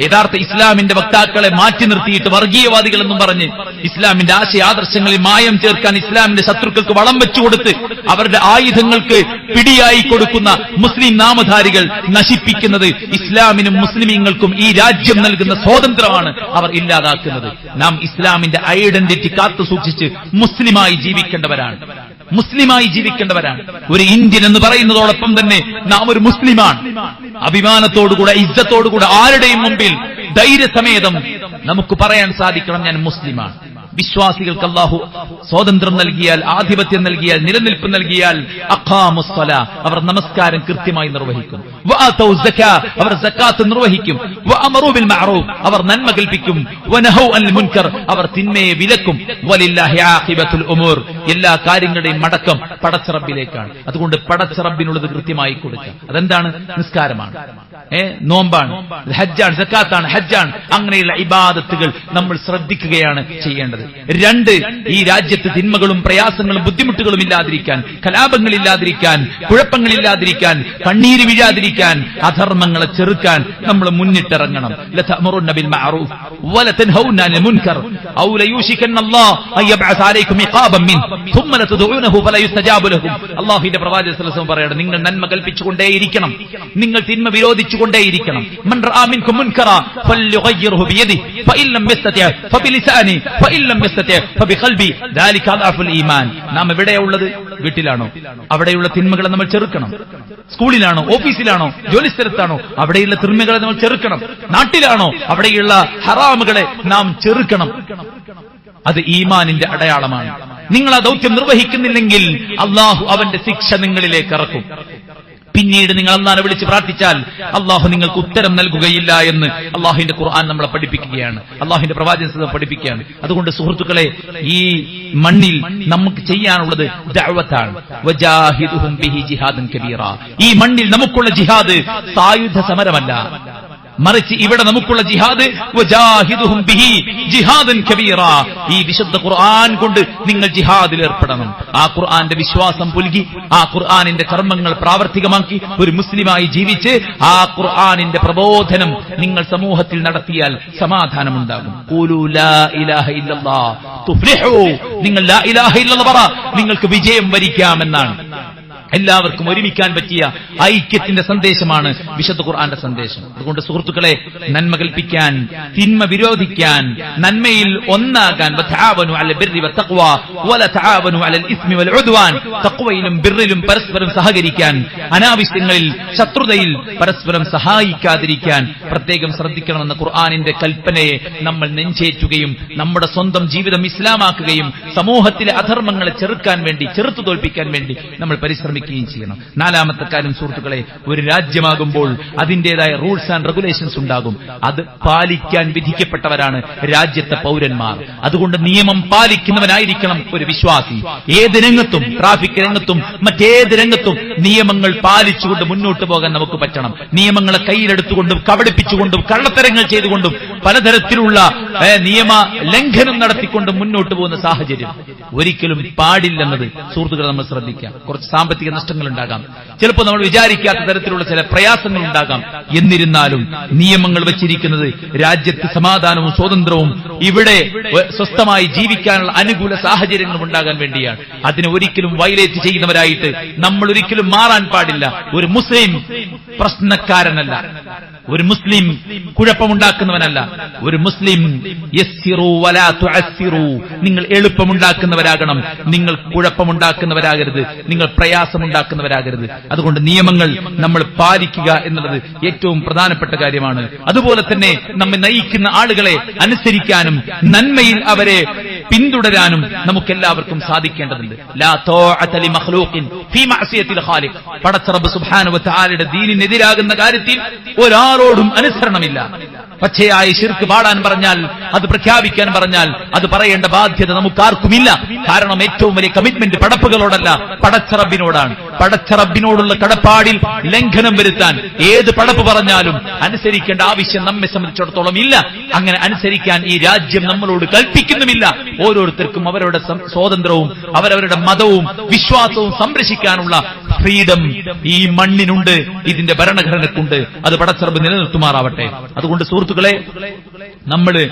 യഥാർത്ഥ ഇസ്ലാമിന്റെ വക്താക്കളെ മാറ്റി നിർത്തിയിട്ട് വർഗീയവാദികൾ എന്നും പറഞ്ഞ്, ഇസ്ലാമിന്റെ ആശയാദർശങ്ങളിൽ മായം ചേർക്കാൻ ഇസ്ലാമിന്റെ ശത്രുക്കൾക്ക് വളം വെച്ചുകൊടുത്ത് അവരുടെ ആയുധങ്ങൾക്ക് പിടിയായി കൊടുക്കുന്ന മുസ്ലിം നാമധാരികൾ നശിപ്പിക്കുന്നത് ഇസ്ലാമിനും മുസ്ലിമീങ്ങൾക്കും ഈ രാജ്യം നൽകുന്ന സ്വാതന്ത്ര്യമാണ് അവർ ഇല്ലാതാക്കുന്നത്. നാം ഇസ്ലാമിന്റെ ഐഡന്റിറ്റി കാത്തു സൂക്ഷിച്ച് മുസ്ലിമായി ജീവിക്കേണ്ടവരാണ്, മുസ്ലിമായി ജീവിക്കേണ്ടവരാണ്. ഒരു ഇന്ത്യൻ എന്ന് പറയുന്നതോടൊപ്പം തന്നെ നാം ഒരു മുസ്ലിമാണ്. അഭിമാനത്തോടുകൂടെ, ഇജ്ജത്തോടുകൂടെ ആരുടെയും മുമ്പിൽ ധൈര്യസമേതം നമുക്ക് പറയാൻ സാധിക്കണം, ഞാൻ മുസ്ലിമാണ്. വിശ്വാസികൾക്ക് അല്ലാഹു സ്വാതന്ത്ര്യം നൽകിയാൽ, ആധിപത്യം നൽകിയാൽ, നിലനിൽപ്പ് നൽകിയാൽ അഖാമുസ് സ്വലാഹ്, അവർ നമസ്കാരം കൃത്യമായി നിർവഹിക്കും. വആതൗസ് സകാ, അവർ സകാത്ത് നിർവഹിക്കും. വഅമറു ബിൽ മഅറൂഫ്, അവർ നന്മ കൽപ്പിക്കും. വനഹു അനിൽ മുൻകർ, അവർ തിന്മയെ വിലക്കും. വലില്ലാഹി ആഖിബത്തുൽ ഉമൂർ, എല്ലാ കാര്യങ്ങളുടെയും മടക്കം പടച്ച റബ്ബിലേക്കാണ്. അതുകൊണ്ട് പടച്ച റബ്ബിനുള്ളത് കൃത്യമായി കൊടുക്കുക. അതെന്താണ്? നിസ്കാരമാണ്, നോമ്പാണ്, ഹജ്ജാണ്, സകാത്താണ്, ഹജ്ജാണ്. അങ്ങനെയുള്ള ഇബാദത്തുകൾ നമ്മൾ ശ്രദ്ധിക്കുകയാണ് ചെയ്യേണ്ടത്. 2, ഈ രാജ്യത്ത് തിന്മകളും പ്രയാസങ്ങളും ബുദ്ധിമുട്ടുകളും ഇല്ലാതിരിക്കാൻ, കലാപങ്ങളില്ലാതിരിക്കാൻ, കുഴപ്പങ്ങളില്ലാതിരിക്കാൻ, കണ്ണീര് വീഴാതിരിക്കാൻ, അധർമ്മങ്ങളെ ചെറുക്കാൻ നമ്മൾ മുന്നിട്ടിറങ്ങണം. ലതഅമുറുന്ന ബിൽ മഅറൂഫ് വലതൻഹൗന അനിൽ മുൻകർ ഔ ലയൂശികന്നല്ലാഹു അൻ യബ്അസ അലൈക്കും ഇഖാബൻ മിൻ ثم ലതദഊനഹു ഫല യുസ്തജാബു ലഹും. അല്ലാഹുവിന്റെ പ്രവാചകൻ സല്ലല്ലാഹു അലൈഹി വസല്ലം പറയാണ്, നിങ്ങൾ നന്മ കൽപ്പിച്ചുകൊണ്ടേയിരിക്കണം, നിങ്ങൾ തിന്മ വിരോധിച്ചുകൊണ്ടേയിരിക്കണം. മൻ റആ മിൻകും മുൻകറ ഫൽയുഗയ്യിർഹു ബിയദിഹി ഫഇൻ ലം യസ്തതി ഫബിലിസാനി ഫഇൻ ലം യസ്തതി ഫബിഖൽബി ദാലിക അദ്അഫുൽ ഈമാൻ. നാം എവിടെയുള്ളത്? വീട്ടിലാണോ? അവിടെയുള്ള തിന്മകളെ നമ്മൾ ചെറുക്കണം. സ്കൂളിലാണോ? ഓഫീസിലാണോ? ജോലിസ്ഥലത്താണോ? അവിടെയുള്ള തിന്മകളെ നമ്മൾ ചെറുക്കണം. നാട്ടിലാണോ? അവിടെയുള്ള ഹറാമുകളെ നാം ചെറുക്കണം. അത് ഈമാനിന്റെ അടയാളമാണ്. നിങ്ങൾ ആ ദൗത്യം നിർവഹിക്കുന്നില്ലെങ്കിൽ അല്ലാഹു അവന്റെ ശിക്ഷ നിങ്ങളിലേക്ക് ഇറക്കും. പിന്നീട് നിങ്ങൾ അല്ലാഹുവിനെ വിളിച്ച് പ്രാർത്ഥിച്ചാൽ അല്ലാഹു നിങ്ങൾക്ക് ഉത്തരം നൽകുകയില്ല എന്ന് അല്ലാഹുവിന്റെ ഖുർആൻ നമ്മളെ പഠിപ്പിക്കുകയാണ്, അല്ലാഹുവിന്റെ പ്രവാചകൻ പഠിപ്പിക്കുകയാണ്. അതുകൊണ്ട് സുഹൃത്തുക്കളെ, ഈ മണ്ണിൽ നമുക്ക് ചെയ്യാനുള്ളത് ദഅവത്താണ്. വജാഹിദുഹും ബിഹി ജിഹാദൻ കബീറ. ഈ മണ്ണിൽ നമുക്കുള്ള ജിഹാദ് സായുധ സമരമല്ല, മറിച്ച് ഇവിടെ നമുക്കുള്ള ജിഹാദ് വജാഹിദുഹും ബിഹി ജിഹാദൻ കബീറ. ഈ വിശുദ്ധ ഖുർആൻ കൊണ്ട് നിങ്ങൾ ജിഹാദിൽ ഏർപ്പെടണം. ആ ഖുർആന്റെ വിശ്വാസം പുൽകി, ആ ഖുർആനിന്റെ കർമ്മങ്ങൾ പ്രാവർത്തികമാക്കി ഒരു മുസ്ലിമായി ജീവിച്ച് ആ ഖുർആനിന്റെ പ്രബോധനം നിങ്ങൾ സമൂഹത്തിൽ നടത്തിയാൽ സമാധാനമുണ്ടാകും. ഖൂലൂ ലാ ഇലാഹ ഇല്ലല്ലാഹ് തുഫ്ലിഹൂ. നിങ്ങൾ ലാ ഇലാഹ ഇല്ലല്ലാഹ് പറ, നിങ്ങൾക്ക് വിജയം വരിക്കാമെന്നാണ്. എല്ലാവർക്കും ഒരുമിക്കാൻ പറ്റിയ ഐക്യത്തിന്റെ സന്ദേശമാണ് വിശുദ്ധ ഖുർആന്റെ സന്ദേശം. അതുകൊണ്ട് സുഹൃത്തുക്കളെ, നന്മ കൽപ്പിക്കാൻ, തിന്മ വിരോധിക്കാൻ, നന്മയിൽ ഒന്നാകാൻ, വതആവനു അലൽ ബിർരി വത്തഖ്വ വല തആവനു അലൽ ഇസ്മി വൽ ഉദ്വാൻ, തഖ്വയിലും ബിർറിലും പരസ്പരം സഹകരിക്കാൻ, അനാവശ്യങ്ങളിൽ ശത്രുതയിൽ പരസ്പരം സഹായിക്കാതിരിക്കാൻ പ്രത്യേകം ശ്രദ്ധിക്കണമെന്ന ഖുർആനിന്റെ കൽപ്പനയെ നമ്മൾ നെഞ്ചേറ്റുകയും നമ്മുടെ സ്വന്തം ജീവിതം ഇസ്ലാമാക്കുകയും സമൂഹത്തിലെ അധർമ്മങ്ങളെ ചെറുക്കാൻ വേണ്ടി, ചെറുത്തു തോൽപ്പിക്കാൻ വേണ്ടി നമ്മൾ പരിശ്രമിക്കുകയും ചെയ്യണം. നാലാമത്തെ കാര്യം സുഹൃത്തുക്കളെ, ഒരു രാജ്യമാകുമ്പോൾ അതിന്റേതായ റൂൾസ് ആൻഡ് റെഗുലേഷൻസ് ഉണ്ടാകും. അത് പാലിക്കാൻ വിധിക്കപ്പെട്ടവരാണ് രാജ്യത്തെ പൗരന്മാർ. അതുകൊണ്ട് നിയമം പാലിക്കുന്നവനായിരിക്കണം ഒരു വിശ്വാസി. ഏത് രംഗത്തും, ട്രാഫിക് രംഗത്തും മറ്റേത് രംഗത്തും നിയമങ്ങൾ പാലിച്ചുകൊണ്ട് മുന്നോട്ട് പോകാൻ നമുക്ക് പറ്റണം. നിയമങ്ങളെ കയ്യിലെടുത്തുകൊണ്ടും കബളിപ്പിച്ചുകൊണ്ടും കള്ളത്തരങ്ങൾ ചെയ്തുകൊണ്ടും പലതരത്തിലുള്ള നിയമ ലംഘനം നടത്തിക്കൊണ്ടും മുന്നോട്ട് പോകുന്ന സാഹചര്യം ഒരിക്കലും പാടില്ലെന്നത് സുഹൃത്തുക്കളെ നമ്മൾ ശ്രദ്ധിക്കാം. കുറച്ച് സാമ്പത്തിക നഷ്ടങ്ങൾ ഉണ്ടാകാം, ചിലപ്പോൾ നമ്മൾ വിചാരിക്കാത്ത തരത്തിലുള്ള ചില പ്രയാസങ്ങൾ ഉണ്ടാകാം. എന്നിരുന്നാലും നിയമങ്ങൾ വച്ചിരിക്കുന്നത് രാജ്യത്ത് സമാധാനവും സ്വാതന്ത്ര്യവും ഇവിടെ സ്വസ്ഥമായി ജീവിക്കാനുള്ള അനുകൂല സാഹചര്യങ്ങളും ഉണ്ടാകാൻ വേണ്ടിയാണ്. അതിനെ ഒരിക്കലും വയലേറ്റ് ചെയ്യുന്നവരായിട്ട് നമ്മൾ ഒരിക്കലും മാറാൻ പാടില്ല. ഒരു മുസ്ലിം പ്രശ്നക്കാരനല്ല, ഒരു മുസ്ലിം കുഴപ്പമുണ്ടാക്കുന്നവനല്ല. ഒരു മുസ്ലിം യസ്സിറു വലാ തുഅസ്സിറു, നിങ്ങൾ എളുപ്പമുണ്ടാക്കുന്നവരാകണം, നിങ്ങൾ കുഴപ്പമുണ്ടാക്കുന്നവരാകരുത്, നിങ്ങൾ പ്രയാസമുണ്ടാക്കുന്നവരാകരുത്. അതുകൊണ്ട് നിയമങ്ങൾ നമ്മൾ പാലിക്കുക എന്നുള്ളത് ഏറ്റവും പ്രധാനപ്പെട്ട കാര്യമാണ്. അതുപോലെ തന്നെ നമ്മെ നയിക്കുന്ന ആളുകളെ അനുസരിക്കാനും നന്മയിൽ അവരെ പിന്തുടരാനും നമുക്കെല്ലാവർക്കും സാധിക്കേണ്ടതുണ്ട്. ലാ തൗഅത ലി മഖ്ലൂഖിൻ ഫീ മഅസിയത്തിൽ ഖാലിഖ്, പടച്ച റബ്ബ് സുബ്ഹാനഹു വ തആലയുടെ ദീനിനെതിരാകുന്ന കാര്യത്തിൽ ഒരാളോടും അനുസരണമില്ല. പച്ചയായ ശിർക്ക് പാടാൻ പറഞ്ഞാൽ, അത് പ്രഖ്യാപിക്കാൻ പറഞ്ഞാൽ അത് പറയേണ്ട ബാധ്യത നമുക്കാർക്കുമില്ല. കാരണം ഏറ്റവും വലിയ കമ്മിറ്റ്മെന്റ് പടപ്പുകളോടല്ല, പടച്ച റബ്ബിനോടാണ്. പടച്ച റബ്ബിനോടുള്ള കടപ്പാടിൽ ലംഘനം വരുത്താൻ ഏത് പടപ്പ് പറഞ്ഞാലും അനുസരിക്കേണ്ട ആവശ്യം നമ്മെ സംബന്ധിച്ചിടത്തോളം ഇല്ല. അങ്ങനെ അനുസരിക്കാൻ ഈ രാജ്യം നമ്മളോട് കൽപ്പിക്കുന്നുമില്ല. ഓരോരുത്തർക്കും അവരവരുടെ സ്വാതന്ത്ര്യവും അവരവരുടെ മതവും വിശ്വാസവും സംരക്ഷിക്കാനുള്ള ഫ്രീഡം ഈ മണ്ണിനുണ്ട്, ഇതിന്റെ ഭരണഘടനക്കുണ്ട്. അത് പടച്ച റബ്ബ് നിലനിർത്തുമാറാവട്ടെ. അതുകൊണ്ട് സുഹൃത്തുക്കളെ, നമ്മള്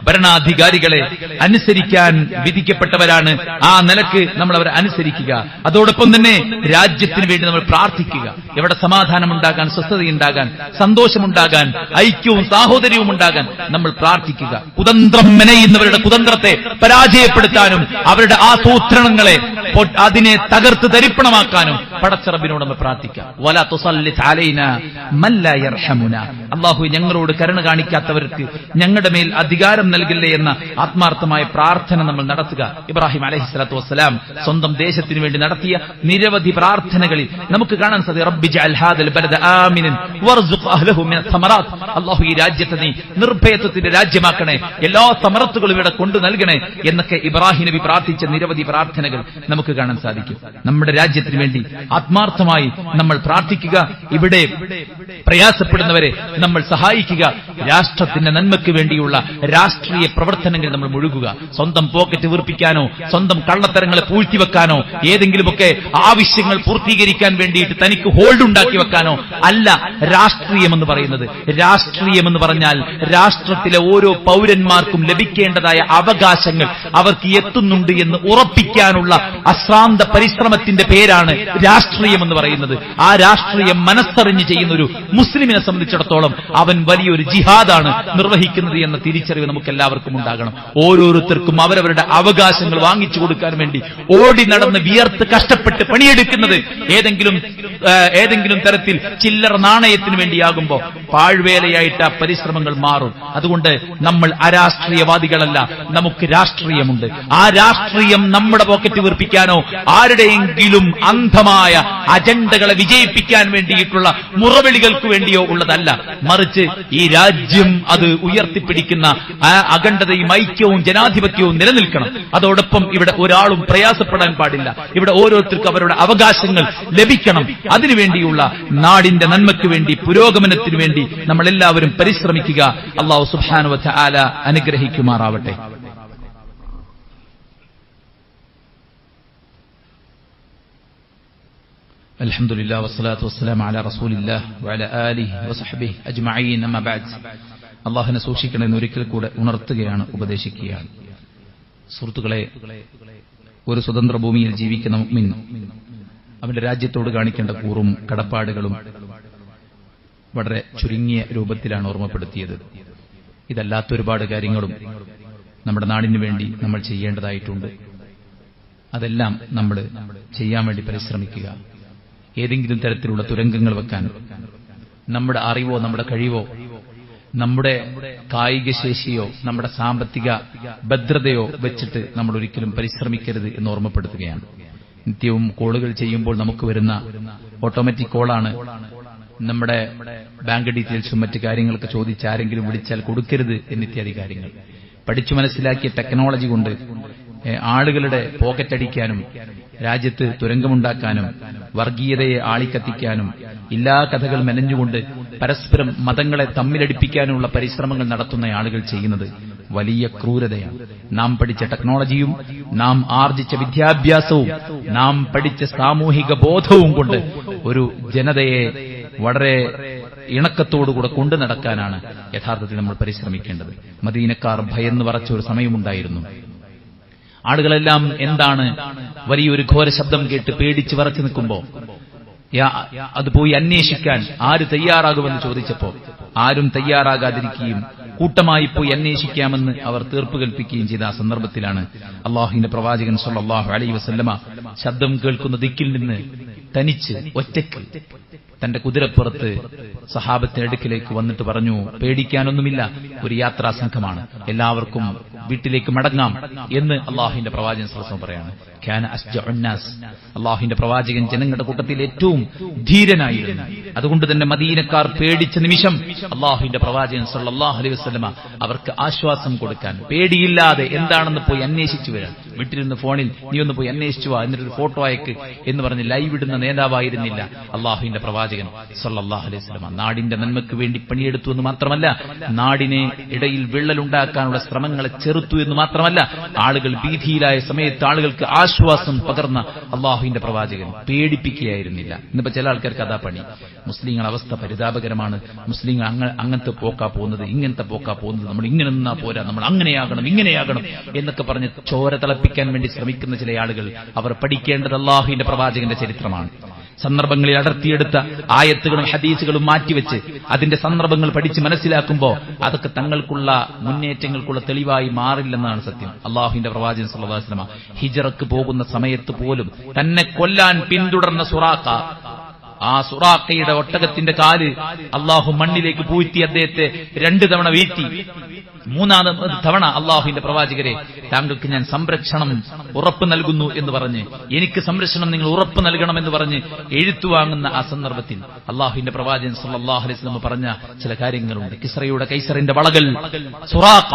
ഭരണാധികാരികളെ അനുസരിക്കാൻ വിധിക്കപ്പെട്ടവരാണ്. ആ നിലക്ക് നമ്മൾ അവരെ അനുസരിക്കുക. അതോടൊപ്പം തന്നെ രാജ്യത്തിന് വേണ്ടി നമ്മൾ പ്രാർത്ഥിക്കുക. എവിടെ സമാധാനമുണ്ടാകാൻ, സ്വസ്ഥതയുണ്ടാകാൻ, സന്തോഷമുണ്ടാകാൻ, ഐക്യവും സാഹോദര്യവും ഉണ്ടാകാൻ നമ്മൾ പ്രാർത്ഥിക്കുക. കുതന്ത്രം മെനയുന്നവരുടെ കുതന്ത്രത്തെ പരാജയപ്പെടുത്താനും അവരുടെ ആസൂത്രണങ്ങളെ അതിനെ തകർത്ത് തരിപ്പണമാക്കാനും പടച്ച റബ്ബിനോട് നമ്മൾ പ്രാർത്ഥിക്കാം. വലാ തുസല്ലിത് അലൈനാ മൻ ലാ യർഹമുനാ, അല്ലാഹു ഞങ്ങളോട് കരുണ കാണിക്കാത്തവർക്ക് ഞങ്ങളുടെ മേൽ അധികാരം നൽകില്ലേ എന്ന ആത്മാർത്ഥമായ പ്രാർത്ഥന നമ്മൾ നടത്തുക. ഇബ്രാഹിം അലൈഹിസ്സലാത്തു വസ്സലാം സ്വന്തം ദേശത്തിന് വേണ്ടി നടത്തിയ നിരവധി പ്രാർത്ഥനകളിൽ നമുക്ക് കാണാൻ സാധിക്കും, റബ്ബി ജഅൽ ഹാദൽ ബലദ ആമിനൻ വർസുഖ് അഹ്ലഹു മിന സമറാത്ത്, അല്ലാഹു ഈ രാജ്യത്തെ നീ നിർഭയത്വത്തിന്റെ രാജ്യമാക്കണേ, എല്ലാ സമറത്തുകളും ഇവിടെ കൊണ്ടു നൽകണേ എന്നൊക്കെ ഇബ്രാഹിം നബി പ്രാർത്ഥിച്ച നിരവധി പ്രാർത്ഥനകൾ നമുക്ക് കാണാൻ സാധിക്കും. നമ്മുടെ രാജ്യത്തിന് വേണ്ടി ആത്മാർത്ഥമായി നമ്മൾ പ്രാർത്ഥിക്കുക. ഇവിടെ പ്രയാസപ്പെടുന്നവരെ നമ്മൾ സഹായിക്കുക. രാഷ്ട്രത്തിന്റെ നന്മയ്ക്ക് വേണ്ടിയുള്ള രാഷ്ട്രീയ പ്രവർത്തനങ്ങൾ നമ്മൾ മുഴുകുക. സ്വന്തം പോക്കറ്റ് വീർപ്പിക്കാനോ സ്വന്തം കള്ളത്തരങ്ങളെ പൂഴ്ത്തിവെക്കാനോ ഏതെങ്കിലുമൊക്കെ ആവശ്യങ്ങൾ പൂർത്തീകരിക്കാൻ വേണ്ടിയിട്ട് തനിക്ക് ഹോൾഡ് ഉണ്ടാക്കി വെക്കാനോ അല്ല രാഷ്ട്രീയമെന്ന് പറയുന്നത്. രാഷ്ട്രീയമെന്ന് പറഞ്ഞാൽ രാഷ്ട്രത്തിലെ ഓരോ പൗരന്മാർക്കും ലഭിക്കേണ്ടതായ അവകാശങ്ങൾ അവർക്ക് എത്തുന്നുണ്ട് എന്ന് ഉറപ്പിക്കാനുള്ള അശ്രാന്ത പരിശ്രമത്തിന്റെ പേരാണ് രാഷ്ട്രീയമെന്ന് പറയുന്നത്. ആ രാഷ്ട്രീയം മനസ്സറിഞ്ഞ് ചെയ്യുന്ന ഒരു മുസ്ലിമിനെ സംബന്ധിച്ചിടത്തോളം അവൻ വലിയൊരു ജിഹാദാണ് നിർവഹിക്കുന്നത് എന്ന തിരിച്ചറിവ് നമുക്ക് എല്ലാവർക്കും ഉണ്ടാകണം. ഓരോരുത്തർക്കും അവരവരുടെ അവകാശങ്ങൾ വാങ്ങിച്ചു കൊടുക്കാൻ വേണ്ടി ഓടി നടന്ന് വിയർത്ത് കഷ്ടപ്പെട്ട് പണിയെടുക്കുന്നത് ഏതെങ്കിലും തരത്തിൽ ചില്ലറ നാണയത്തിന് വേണ്ടിയാകുമ്പോൾ പാഴ്വേലയായിട്ട് ആ പരിശ്രമങ്ങൾ മാറും. അതുകൊണ്ട് നമ്മൾ അരാഷ്ട്രീയവാദികളല്ല, നമുക്ക് രാഷ്ട്രീയമുണ്ട്. ആ രാഷ്ട്രീയം നമ്മുടെ പോക്കറ്റ് വീർപ്പിക്കാനോ ആരുടെയെങ്കിലും അന്ധമായ അജണ്ടകളെ വിജയിപ്പിക്കാൻ വേണ്ടിയിട്ടുള്ള മുറവിളികൾക്ക് വേണ്ടിയോ ഉള്ളതല്ല. മറിച്ച് ഈ രാജ്യം അത് ഉയർത്തിപ്പിടിക്കുന്ന അഖണ്ഡതയും ഐക്യവും ജനാധിപത്യവും നിലനിൽക്കണം. അതോടൊപ്പം ഇവിടെ ഒരാളും പ്രയാസപ്പെടാൻ പാടില്ല. ഇവിടെ ഓരോരുത്തർക്കും അവരുടെ അവകാശങ്ങൾ ലഭിക്കണം. അതിനുവേണ്ടിയുള്ള നാടിന്റെ നന്മയ്ക്ക് വേണ്ടി, പുരോഗമനത്തിനു വേണ്ടി നമ്മളെല്ലാവരും പരിശ്രമിക്കുക. അല്ലാഹു സുബ്ഹാനഹു വ തആല അനുഗ്രഹിക്കുമാറാവട്ടെ. അൽഹംദുലില്ലാഹി വസ്സലാത്തു വസ്സലാമു അലാ റസൂലില്ലാഹി വഅലാ ആലിഹി വസഹ്ബിഹി അജ്മഈൻ. അമ്മാ ബഅദ്. അല്ലാഹുവിനെ സൂക്ഷിക്കണമെന്ന് ഒരിക്കൽ കൂടെ ഉണർത്തുകയാണ്, ഉപദേശിക്കുകയാണ്. സുഹൃത്തുക്കളെ, ഒരു സ്വതന്ത്ര ഭൂമിയിൽ ജീവിക്കുന്ന മുഅ്മിൻ അവന്റെ രാജ്യത്തോട് കാണിക്കേണ്ട കൂറും കടപ്പാടുകളും വളരെ ചുരുങ്ങിയ രൂപത്തിലാണ് ഓർമ്മപ്പെടുത്തിയത്. ഇതല്ലാത്ത ഒരുപാട് കാര്യങ്ങളും നമ്മുടെ നാടിനു വേണ്ടി നമ്മൾ ചെയ്യേണ്ടതായിട്ടുണ്ട്. അതെല്ലാം നമ്മൾ ചെയ്യാൻ വേണ്ടി പരിശ്രമിക്കുക. ഏതെങ്കിലും തരത്തിലുള്ള തുരങ്കങ്ങൾ വെക്കാൻ നമ്മുടെ അറിവോ നമ്മുടെ കഴിവോ നമ്മുടെ കായിക ശേഷിയോ നമ്മുടെ സാമ്പത്തിക ഭദ്രതയോ വെച്ചിട്ട് നമ്മൾ ഒരിക്കലും പരിശ്രമിക്കരുത് എന്ന് ഓർമ്മപ്പെടുത്തുകയാണ്. നിത്യവും കോളുകൾ ചെയ്യുമ്പോൾ നമുക്ക് വരുന്ന ഓട്ടോമാറ്റിക് കോളാണ്. നമ്മുടെ ബാങ്ക് ഡീറ്റെയിൽസും മറ്റു കാര്യങ്ങളൊക്കെ ചോദിച്ച് ആരെങ്കിലും വിളിച്ചാൽ കൊടുക്കരുത് എന്നിത്യാദി കാര്യങ്ങൾ. പഠിച്ചു മനസ്സിലാക്കിയ ടെക്നോളജി കൊണ്ട് ആളുകളുടെ പോക്കറ്റടിക്കാനും രാജ്യത്ത് തുരങ്കമുണ്ടാക്കാനും വർഗീയതയെ ആളിക്കത്തിക്കാനും ഇല്ലാ കഥകൾ മെനഞ്ഞുകൊണ്ട് പരസ്പരം മതങ്ങളെ തമ്മിലടിപ്പിക്കാനുള്ള പരിശ്രമങ്ങൾ നടത്തുന്ന ആളുകൾ ചെയ്യുന്നത് വലിയ ക്രൂരതയാണ്. നാം പഠിച്ച ടെക്നോളജിയും നാം ആർജിച്ച വിദ്യാഭ്യാസവും നാം പഠിച്ച സാമൂഹിക ബോധവും കൊണ്ട് ഒരു ജനതയെ വളരെ ഇണക്കത്തോടുകൂടെ കൊണ്ടു നടക്കാനാണ് യഥാർത്ഥത്തിൽ നമ്മൾ പരിശ്രമിക്കേണ്ടത്. മദീനക്കാർ ഭയന്ന് വറച്ച ഒരു സമയമുണ്ടായിരുന്നു. ആളുകളെല്ലാം എന്താണ് വലിയൊരു ഘോര ശബ്ദം കേട്ട് പേടിച്ച് വറച്ചു നിൽക്കുമ്പോ അത് പോയി അന്വേഷിക്കാൻ ആര് തയ്യാറാകുമെന്ന് ചോദിച്ചപ്പോ ആരും തയ്യാറാകാതിരിക്കുകയും കൂട്ടമായി പോയി അന്വേഷിക്കാമെന്ന് അവർ തീർപ്പ് കൽപ്പിക്കുകയും ചെയ്ത ആ സന്ദർഭത്തിലാണ് അള്ളാഹുവിന്റെ പ്രവാചകൻ സ്വല്ലല്ലാഹു അലൈഹി വസല്ലമ ശബ്ദം കേൾക്കുന്ന ദിക്കിൽ നിന്ന് തനിച്ച് ഒറ്റയ്ക്ക് തന്റെ കുതിരപ്പുറത്ത് സഹാബത്തിന്റെ അടുക്കിലേക്ക് വന്നിട്ട് പറഞ്ഞു, പേടിക്കാനൊന്നുമില്ല, ഒരു യാത്രാ സംഘമാണ്, എല്ലാവർക്കും വീട്ടിലേക്ക് മടങ്ങാം എന്ന് അള്ളാഹുവിന്റെ പ്രവാചകൻ സ്വല്ലല്ലാഹു അലൈഹി വസല്ലം പറയാണ്. കാന അസ്ജഉന്നാസ്, അള്ളാഹുവിന്റെ പ്രവാചകൻ ജനങ്ങളുടെ കൂട്ടത്തിൽ ഏറ്റവും ധീരനായിരുന്നു. അതുകൊണ്ട് തന്നെ മദീനക്കാർ പേടിച്ച നിമിഷം അള്ളാഹുവിന്റെ പ്രവാചകൻ സ്വല്ലല്ലാഹു അലൈഹി വസല്ലമ അവർക്ക് ആശ്വാസം കൊടുക്കാൻ പേടിയില്ലാതെ എന്താണെന്ന് പോയി അന്വേഷിച്ചു വരാൻ, വീട്ടിലിരുന്ന് ഫോണിൽ നീ ഒന്ന് പോയി അന്വേഷിച്ചു വാ, എന്നിട്ടൊരു ഫോട്ടോ അയക്ക് എന്ന് പറഞ്ഞ് ലൈവ് ഇടുന്ന നേതാവായിരുന്നില്ല അള്ളാഹുവിന്റെ പ്രവാചകൻ സ്വല്ലല്ലാഹു അലൈഹി വസല്ലമ. നാടിന്റെ നന്മയ്ക്ക് വേണ്ടി പണിയെടുത്തു എന്ന് മാത്രമല്ല, നാടിനെ ഇടയിൽ വിള്ളലുണ്ടാക്കാനുള്ള ശ്രമങ്ങളെ ചെറുത്തു എന്ന് മാത്രമല്ല, ആളുകൾ ഭീതിയിലായ സമയത്ത് ആളുകൾക്ക് ആശ്വാസം പകർന്ന അള്ളാഹുവിന്റെ പ്രവാചകൻ പേടിപ്പിക്കുകയായിരുന്നില്ല. ഇന്നിപ്പോ ചില ആൾക്കാർക്ക് അതാ പണി. മുസ്ലിങ്ങളുടെ അവസ്ഥ പരിതാപകരമാണ്, മുസ്ലിങ്ങൾ അങ്ങനത്തെ പോക്കാ പോകുന്നത്, ഇങ്ങനത്തെ പോക്കാ പോകുന്നത്, നമ്മൾ ഇങ്ങനെ നിന്നാ പോരാ, നമ്മൾ അങ്ങനെയാകണം ഇങ്ങനെയാകണം എന്നൊക്കെ പറഞ്ഞ് ചോര തിളപ്പിക്കാൻ വേണ്ടി ശ്രമിക്കുന്ന ചില ആളുകൾ, അവർ പഠിക്കേണ്ടത് അള്ളാഹുവിന്റെ പ്രവാചകന്റെ ചരിത്രമാണ്. സന്ദർഭങ്ങളിൽ അടർത്തിയെടുത്ത ആയത്തുകളും ഹദീസുകളും മാറ്റിവെച്ച് അതിന്റെ സന്ദർഭങ്ങൾ പഠിച്ച് മനസ്സിലാക്കുമ്പോൾ അതൊക്കെ തങ്ങൾക്കുള്ള മുന്നേറ്റങ്ങൾക്കുള്ള തെളിവായി മാറില്ലെന്നാണ് സത്യം. അള്ളാഹുവിന്റെ പ്രവാചകൻ സ്വല്ലല്ലാഹു അലൈഹി വസല്ലം ഹിജ്റക്ക് പോകുന്ന സമയത്ത് പോലും തന്നെ കൊല്ലാൻ പിന്തുടർന്ന സുറാഖ, ആ സുറാഖയുടെ ഒട്ടകത്തിന്റെ കാല് അള്ളാഹു മണ്ണിലേക്ക് പൂഴ്ത്തി അദ്ദേഹത്തെ 2 തവണ വീഴ്ത്തി. 3ാമത് തവണ അള്ളാഹുവിന്റെ പ്രവാചകരെ, താങ്കൾക്ക് ഞാൻ സംരക്ഷണം ഉറപ്പ് നൽകുന്നു എന്ന് പറഞ്ഞ്, എനിക്ക് സംരക്ഷണം നിങ്ങൾ ഉറപ്പ് നൽകണമെന്ന് പറഞ്ഞ് എഴുത്തുവാങ്ങുന്ന ആ സന്ദർഭത്തിൽ അള്ളാഹുവിന്റെ പ്രവാചകൻ സ്വല്ലല്ലാഹു അലൈഹി വസല്ലം പറഞ്ഞ ചില കാര്യങ്ങളുണ്ട്. കിസ്റയുടെ കൈസറിന്റെ വളകൾ സുറാഖ,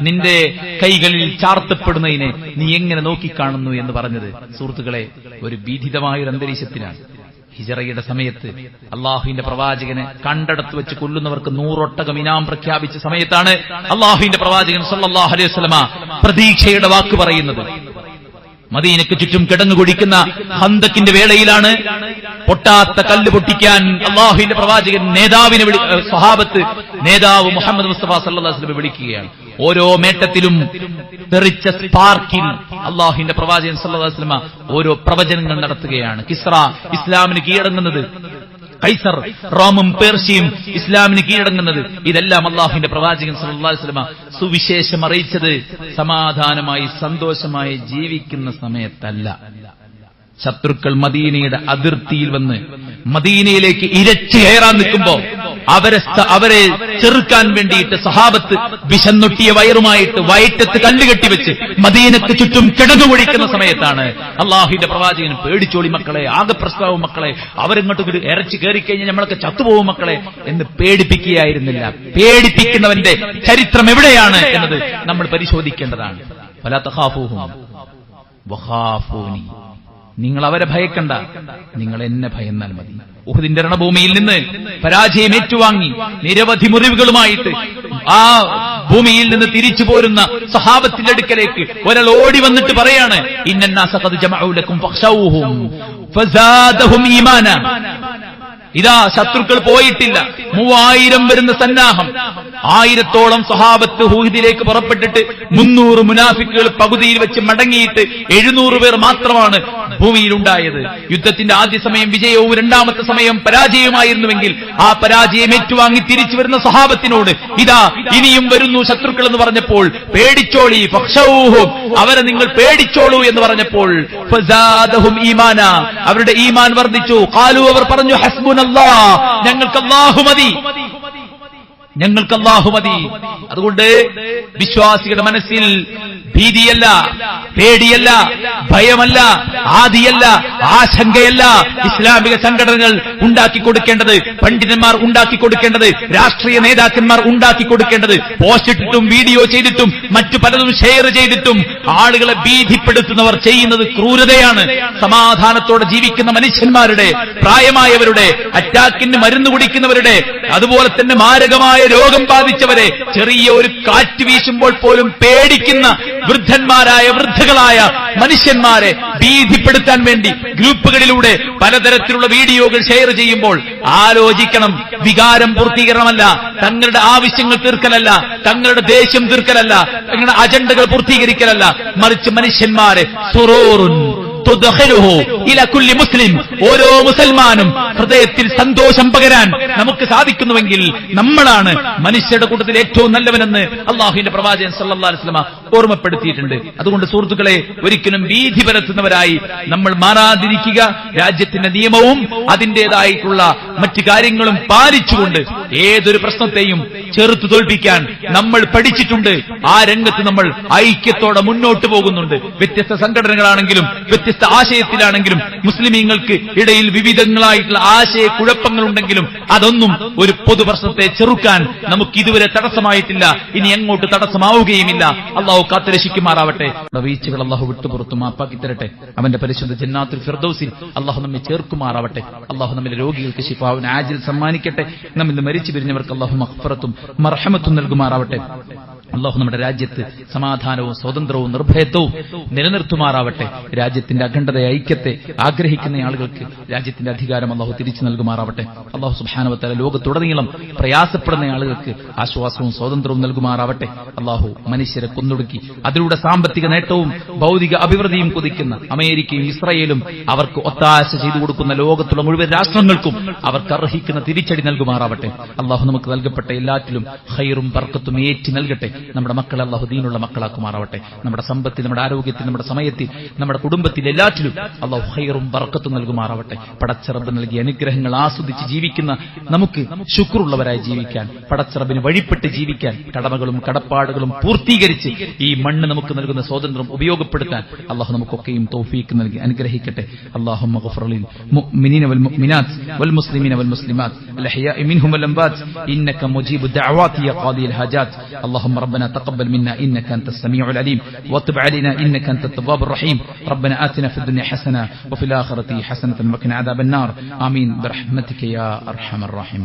നിന്റെ കൈകളിൽ ചാർത്തപ്പെടുന്നതിനെ നീ എങ്ങനെ നോക്കിക്കാണുന്നു എന്ന് പറഞ്ഞത് സുഹൃത്തുക്കളെ ഒരു ഭീതിതമായൊരു അന്തരീക്ഷത്തിലാണ്. ഹിജറയുടെ സമയത്ത് അള്ളാഹുവിന്റെ പ്രവാചകനെ കണ്ടടത്ത് വെച്ച് കൊല്ലുന്നവർക്ക് 100 ഒട്ടകം ഇനാം പ്രഖ്യാപിച്ച സമയത്താണ് അള്ളാഹുവിന്റെ പ്രവാചകൻ സ്വല്ലല്ലാഹു അലൈഹി വസല്ലമ പ്രതീക്ഷയുടെ വാക്ക് പറയുന്നത്. മദീനയ്ക്ക് ചുറ്റും കിടങ്ങുകൊടിക്കുന്ന ഹന്തക്കിന്റെ വേളയിലാണ് പൊട്ടാത്ത കല്ല് പൊട്ടിക്കാൻ അള്ളാഹുവിന്റെ പ്രവാചകൻ നേതാവിനെ സ്വഹാബത്ത് നേതാവ് മുഹമ്മദ് മുസ്തഫ സല്ലല്ലാഹു അലൈഹി വസല്ലം വിളിക്കുകയാണ്. ഓരോ മേട്ടത്തിലും തെറിച്ച സ്പാർക്കിൽ അള്ളാഹുവിന്റെ പ്രവാചകൻ സല്ലല്ലാഹു അലൈഹി വസല്ലം ഓരോ പ്രവചനങ്ങൾ നടത്തുകയാണ്. കിസ്റ ഇസ്ലാമിന് കീഴടങ്ങുന്നത്, കൈസർ റോമും പേർഷ്യയും ഇസ്ലാമിന് കീഴടങ്ങുന്നത്, ഇതെല്ലാം അള്ളാഹുവിന്റെ പ്രവാചകൻ സല്ലല്ലാഹു അലൈഹി വസല്ലം സുവിശേഷം അറിയിച്ചത് സമാധാനമായി സന്തോഷമായി ജീവിക്കുന്ന സമയത്തല്ല. ശത്രുക്കൾ മദീനയുടെ അതിർത്തിയിൽ വന്ന് മദീനയിലേക്ക് ഇരച്ചു കയറാൻ നിൽക്കുമ്പോ അവരെ ചെറുക്കാൻ വേണ്ടിയിട്ട് സഹാബത്ത് വിശന്നൊട്ടിയ വയറുമായിട്ട് വയറ്റത്ത് കല്ലുകെട്ടിവെച്ച് മദീനക്ക് ചുറ്റും കിടങ്ങുകൊഴിക്കുന്ന സമയത്താണ് അള്ളാഹുവിന്റെ പ്രവാചകൻ പേടിച്ചോളി മക്കളെ, ആകെ പ്രസ്താവും മക്കളെ, അവരിങ്ങോട്ട് ഇറച്ചി കയറിക്കഴിഞ്ഞാൽ നമ്മളൊക്കെ ചത്തുപോകും മക്കളെ എന്ന് പേടിപ്പിക്കുകയായിരുന്നില്ല. പേടിപ്പിക്കുന്നവന്റെ ചരിത്രം എവിടെയാണ് എന്നത് നമ്മൾ പരിശോധിക്കേണ്ടതാണ്. ഫലാ തഖാഫൂഹും വഖാഫൂനി, നിങ്ങൾ അവരെ ഭയക്കണ്ട, നിങ്ങൾ എന്നെ ഭയന്നാൽ മതി. ഉഹദിന്റെ രണഭൂമിയിൽ നിന്ന് പരാജയം ഏറ്റുവാങ്ങി നിരവധി മുറിവുകളുമായിട്ട് ആ ഭൂമിയിൽ നിന്ന് തിരിച്ചു പോരുന്ന സഹാബത്തിന്റെ അടുക്കലേക്ക് ഒരാൾ ഓടി വന്നിട്ട് പറയാണ്, ഇന്നന്നാസ ഖദ് ജമഉ ലക്കും ഫഖ്ശൗഹും ഫസാദഹും ഈമാന, ഇതാ ശത്രുക്കൾ പോയിട്ടില്ല. 3000 വരുന്ന സന്നാഹം. 1000-ഓളം സ്വഹാബത്ത് ഹൂദിലേക്ക് പുറപ്പെട്ടിട്ട് 300 മുനാഫിക്കുകൾ പകുതിയിൽ വെച്ച് മടങ്ങിയിട്ട് 700 പേർ മാത്രമാണ് ഭൂമിയിലുണ്ടായത്. യുദ്ധത്തിന്റെ ആദ്യ സമയം വിജയവും രണ്ടാമത്തെ സമയം പരാജയവുമായിരുന്നുവെങ്കിൽ ആ പരാജയം ഏറ്റുവാങ്ങി തിരിച്ചു വരുന്ന സ്വഹാബത്തിനോട് ഇതാ ഇനിയും വരുന്നു ശത്രുക്കൾ എന്ന് പറഞ്ഞപ്പോൾ പേടിച്ചോളി, ഫഖ്ശൗഹും, അവരെ നിങ്ങൾ പേടിച്ചോളൂ എന്ന് പറഞ്ഞപ്പോൾ ഫസാദഹും ഈമാന, അവരുടെ ഈമാൻ വർദ്ധിച്ചു. ഖാലു, അവർ പറഞ്ഞു, ഹസ്ബുനല്ലാഹ്, ഞങ്ങൾക്ക് അല്ലാഹു മതി, ഞങ്ങൾക്ക് അല്ലാഹു മതി. അതുകൊണ്ട് വിശ്വാസികളുടെ മനസ്സിൽ ഭീതിയല്ല, പേടിയല്ല, ഭയമല്ല, ആദിയല്ല, ആശങ്കയല്ല ഇസ്ലാമിക സംഘടനകൾ ഉണ്ടാക്കിക്കൊടുക്കേണ്ടത്, പണ്ഡിതന്മാർ ഉണ്ടാക്കിക്കൊടുക്കേണ്ടത്, രാഷ്ട്രീയ നേതാക്കന്മാർ ഉണ്ടാക്കിക്കൊടുക്കേണ്ടത്. പോസ്റ്റ് ഇട്ടിട്ടും വീഡിയോ ചെയ്തിട്ടും മറ്റു പലതും ഷെയർ ചെയ്തിട്ടും ആളുകളെ ഭീതിപ്പെടുത്തുന്നവർ ചെയ്യുന്നത് ക്രൂരതയാണ്. സമാധാനത്തോടെ ജീവിക്കുന്ന മനുഷ്യന്മാരുടെ, പ്രായമായവരുടെ, അറ്റാക്കിന് മരുന്ന് കുടിക്കുന്നവരുടെ, അതുപോലെ തന്നെ മാരകമായ രോഗം ബാധിച്ചവരെ, ചെറിയ ഒരു കാറ്റ് വീശുമ്പോൾ പോലും പേടിക്കുന്ന വൃദ്ധന്മാരായ വൃദ്ധകളായ മനുഷ്യന്മാരെ ഭീതിപ്പെടുത്താൻ വേണ്ടി ഗ്രൂപ്പുകളിലൂടെ പലതരത്തിലുള്ള വീഡിയോകൾ ഷെയർ ചെയ്യുമ്പോൾ ആലോചിക്കണം. വികാരം പൂർത്തീകരണമല്ല, തങ്ങളുടെ ആവശ്യങ്ങൾ തീർക്കലല്ല, തങ്ങളുടെ ദേഷ്യം തീർക്കലല്ല, തങ്ങളുടെ അജണ്ടകൾ പൂർത്തീകരിക്കലല്ല, മറിച്ച് മനുഷ്യന്മാരെ സുറൂറുൻ മുസ്ലിം, ഓരോ മുസൽമാനും ഹൃദയത്തിൽ സന്തോഷം പകരാൻ നമുക്ക് സാധിക്കുന്നുവെങ്കിൽ നമ്മളാണ് മനുഷ്യരുടെ കൂട്ടത്തിൽ ഏറ്റവും നല്ലവനെന്ന് അള്ളാഹുവിന്റെ പ്രവാചകൻ സല്ലല്ലാഹു അലൈഹി വസല്ലം ഓർമ്മപ്പെടുത്തിയിട്ടുണ്ട്. അതുകൊണ്ട് സുഹൃത്തുക്കളെ, ഒരിക്കലും ഭീതി പരത്തുന്നവരായി നമ്മൾ മാറാതിരിക്കുക. രാജ്യത്തിന്റെ നിയമവും അതിന്റേതായിട്ടുള്ള മറ്റു കാര്യങ്ങളും പാലിച്ചുകൊണ്ട് ഏതൊരു പ്രശ്നത്തെയും ചെറുത്തു തോൽപ്പിക്കാൻ നമ്മൾ പഠിച്ചിട്ടുണ്ട്. ആ രംഗത്ത് നമ്മൾ ഐക്യത്തോടെ മുന്നോട്ട് പോകുന്നുണ്ട്. വ്യത്യസ്ത സംഘടനകളാണെങ്കിലും വ്യത്യസ്ത ആശയത്തിലാണെങ്കിലും മുസ്ലിമീങ്ങൾക്ക് ഇടയിൽ വിവിധങ്ങളായിട്ടുള്ള ആശയക്കുഴപ്പങ്ങളുണ്ടെങ്കിലും അതൊന്നും ഒരു പൊതുപ്രശ്നത്തെ ചെറുക്കാൻ നമുക്ക് ഇതുവരെ തടസ്സമായിട്ടില്ല, ഇനി എങ്ങോട്ട് തടസ്സമാവുകയുമില്ല. അള്ളാഹു കാത്തുരക്ഷിക്കുമാറാവട്ടെ. വീഴ്ചകൾ അള്ളാഹു വിട്ടുപുറത്തു മാപ്പാക്കി തരട്ടെ. അവന്റെ പരിശുദ്ധ ജന്നാത്തുൽ ഫിർദൗസിൽ അള്ളാഹു നമ്മെ ചേർക്കുമാറാവട്ടെ. അള്ളാഹു നമ്മിലെ രോഗികൾക്ക് ശിഫാഉൻ ആജിൽ സമ്മാനിക്കട്ടെ. നമ്മിൽ മരിച്ചു പിരിഞ്ഞവർക്ക് അള്ളാഹു മഗ്ഫിറത്തും മർഹമത്തും നൽകുമാറാവട്ടെ. അള്ളാഹു നമ്മുടെ രാജ്യത്ത് സമാധാനവും സ്വാതന്ത്ര്യവും നിർഭയത്വവും നിലനിർത്തുമാറാവട്ടെ. രാജ്യത്തിന്റെ അഖണ്ഡതയെ, ഐക്യത്തെ ആഗ്രഹിക്കുന്ന ആളുകൾക്ക് രാജ്യത്തിന്റെ അധികാരം അള്ളാഹു തിരിച്ചു നൽകുമാറാവട്ടെ. അള്ളാഹു സുബ്ഹാനഹു വ തആല ലോകത്തുടനീളം പ്രയാസപ്പെടുന്ന ആളുകൾക്ക് ആശ്വാസവും സ്വാതന്ത്ര്യവും നൽകുമാറാവട്ടെ. അള്ളാഹു മനുഷ്യരെ കൊന്നൊടുക്കി അതിലൂടെ സാമ്പത്തിക നേട്ടവും ഭൗതിക അഭിവൃദ്ധിയും കുതിക്കുന്ന അമേരിക്കയും ഇസ്രായേലും അവർക്ക് ഒത്താശ ചെയ്തു കൊടുക്കുന്ന ലോകത്തുള്ള മുഴുവൻ രാഷ്ട്രങ്ങൾക്കും അവർക്ക് അർഹിക്കുന്ന തിരിച്ചടി നൽകുമാറാവട്ടെ. അള്ളാഹു നമുക്ക് നൽകപ്പെട്ട എല്ലാറ്റിലും ഖൈറും ബർക്കത്തും ഏറ്റി നൽകട്ടെ. നമ്മുടെ മക്കളെ അള്ളാഹു ദീനുള്ള മക്കളാക്കുമാറാവട്ടെ. നമ്മുടെ സമ്പത്തിൽ, നമ്മുടെ ആരോഗ്യത്തിൽ, നമ്മുടെ സമയത്തിൽ, നമ്മുടെ കുടുംബത്തിൽ എല്ലാറ്റിലും അള്ളാഹു ഖൈറും ബർക്കത്തും നൽകുമാറാവട്ടെ. പടച്ചറബ് നൽകിയ അനുഗ്രഹങ്ങൾ ആസ്വദിച്ച് ജീവിക്കുന്ന നമുക്ക് ശുക്റുള്ളവരായി ജീവിക്കാൻ, പടച്ചറബിന് വഴിപ്പെട്ട് ജീവിക്കാൻ, കടമകളും കടപ്പാടുകളും പൂർത്തീകരിച്ച് ഈ മണ്ണ് നമുക്ക് നൽകുന്ന സ്വാതന്ത്ര്യം ഉപയോഗപ്പെടുത്താൻ അള്ളാഹു നമുക്കൊക്കെയും തൗഫീഖ് നൽകി അനുഗ്രഹിക്കട്ടെ. അല്ലാഹുമ്മ ഗ്ഫിർ ലിൽ മുഅ്മിനീന വൽ മുഅ്മിനാത്ത് വൽ മുസ്ലിമീന വൽ മുസ്ലിമാത്ത് അൽ അഹ്യാഇ മിൻഹും വൽ അംവാത്ത് ഇന്നക മുജീബു ദഅവാതി യാ ഖാദിൽ ഹാജാത്ത്. اللهم ربنا تقبل منا إنك أنت السميع العليم وتب علينا إنك أنت التواب الرحيم. ربنا آتنا في الدنيا حسنة وفي الآخرة حسنة وقنا عذاب النار. آمين برحمتك يا أرحم الراحمين.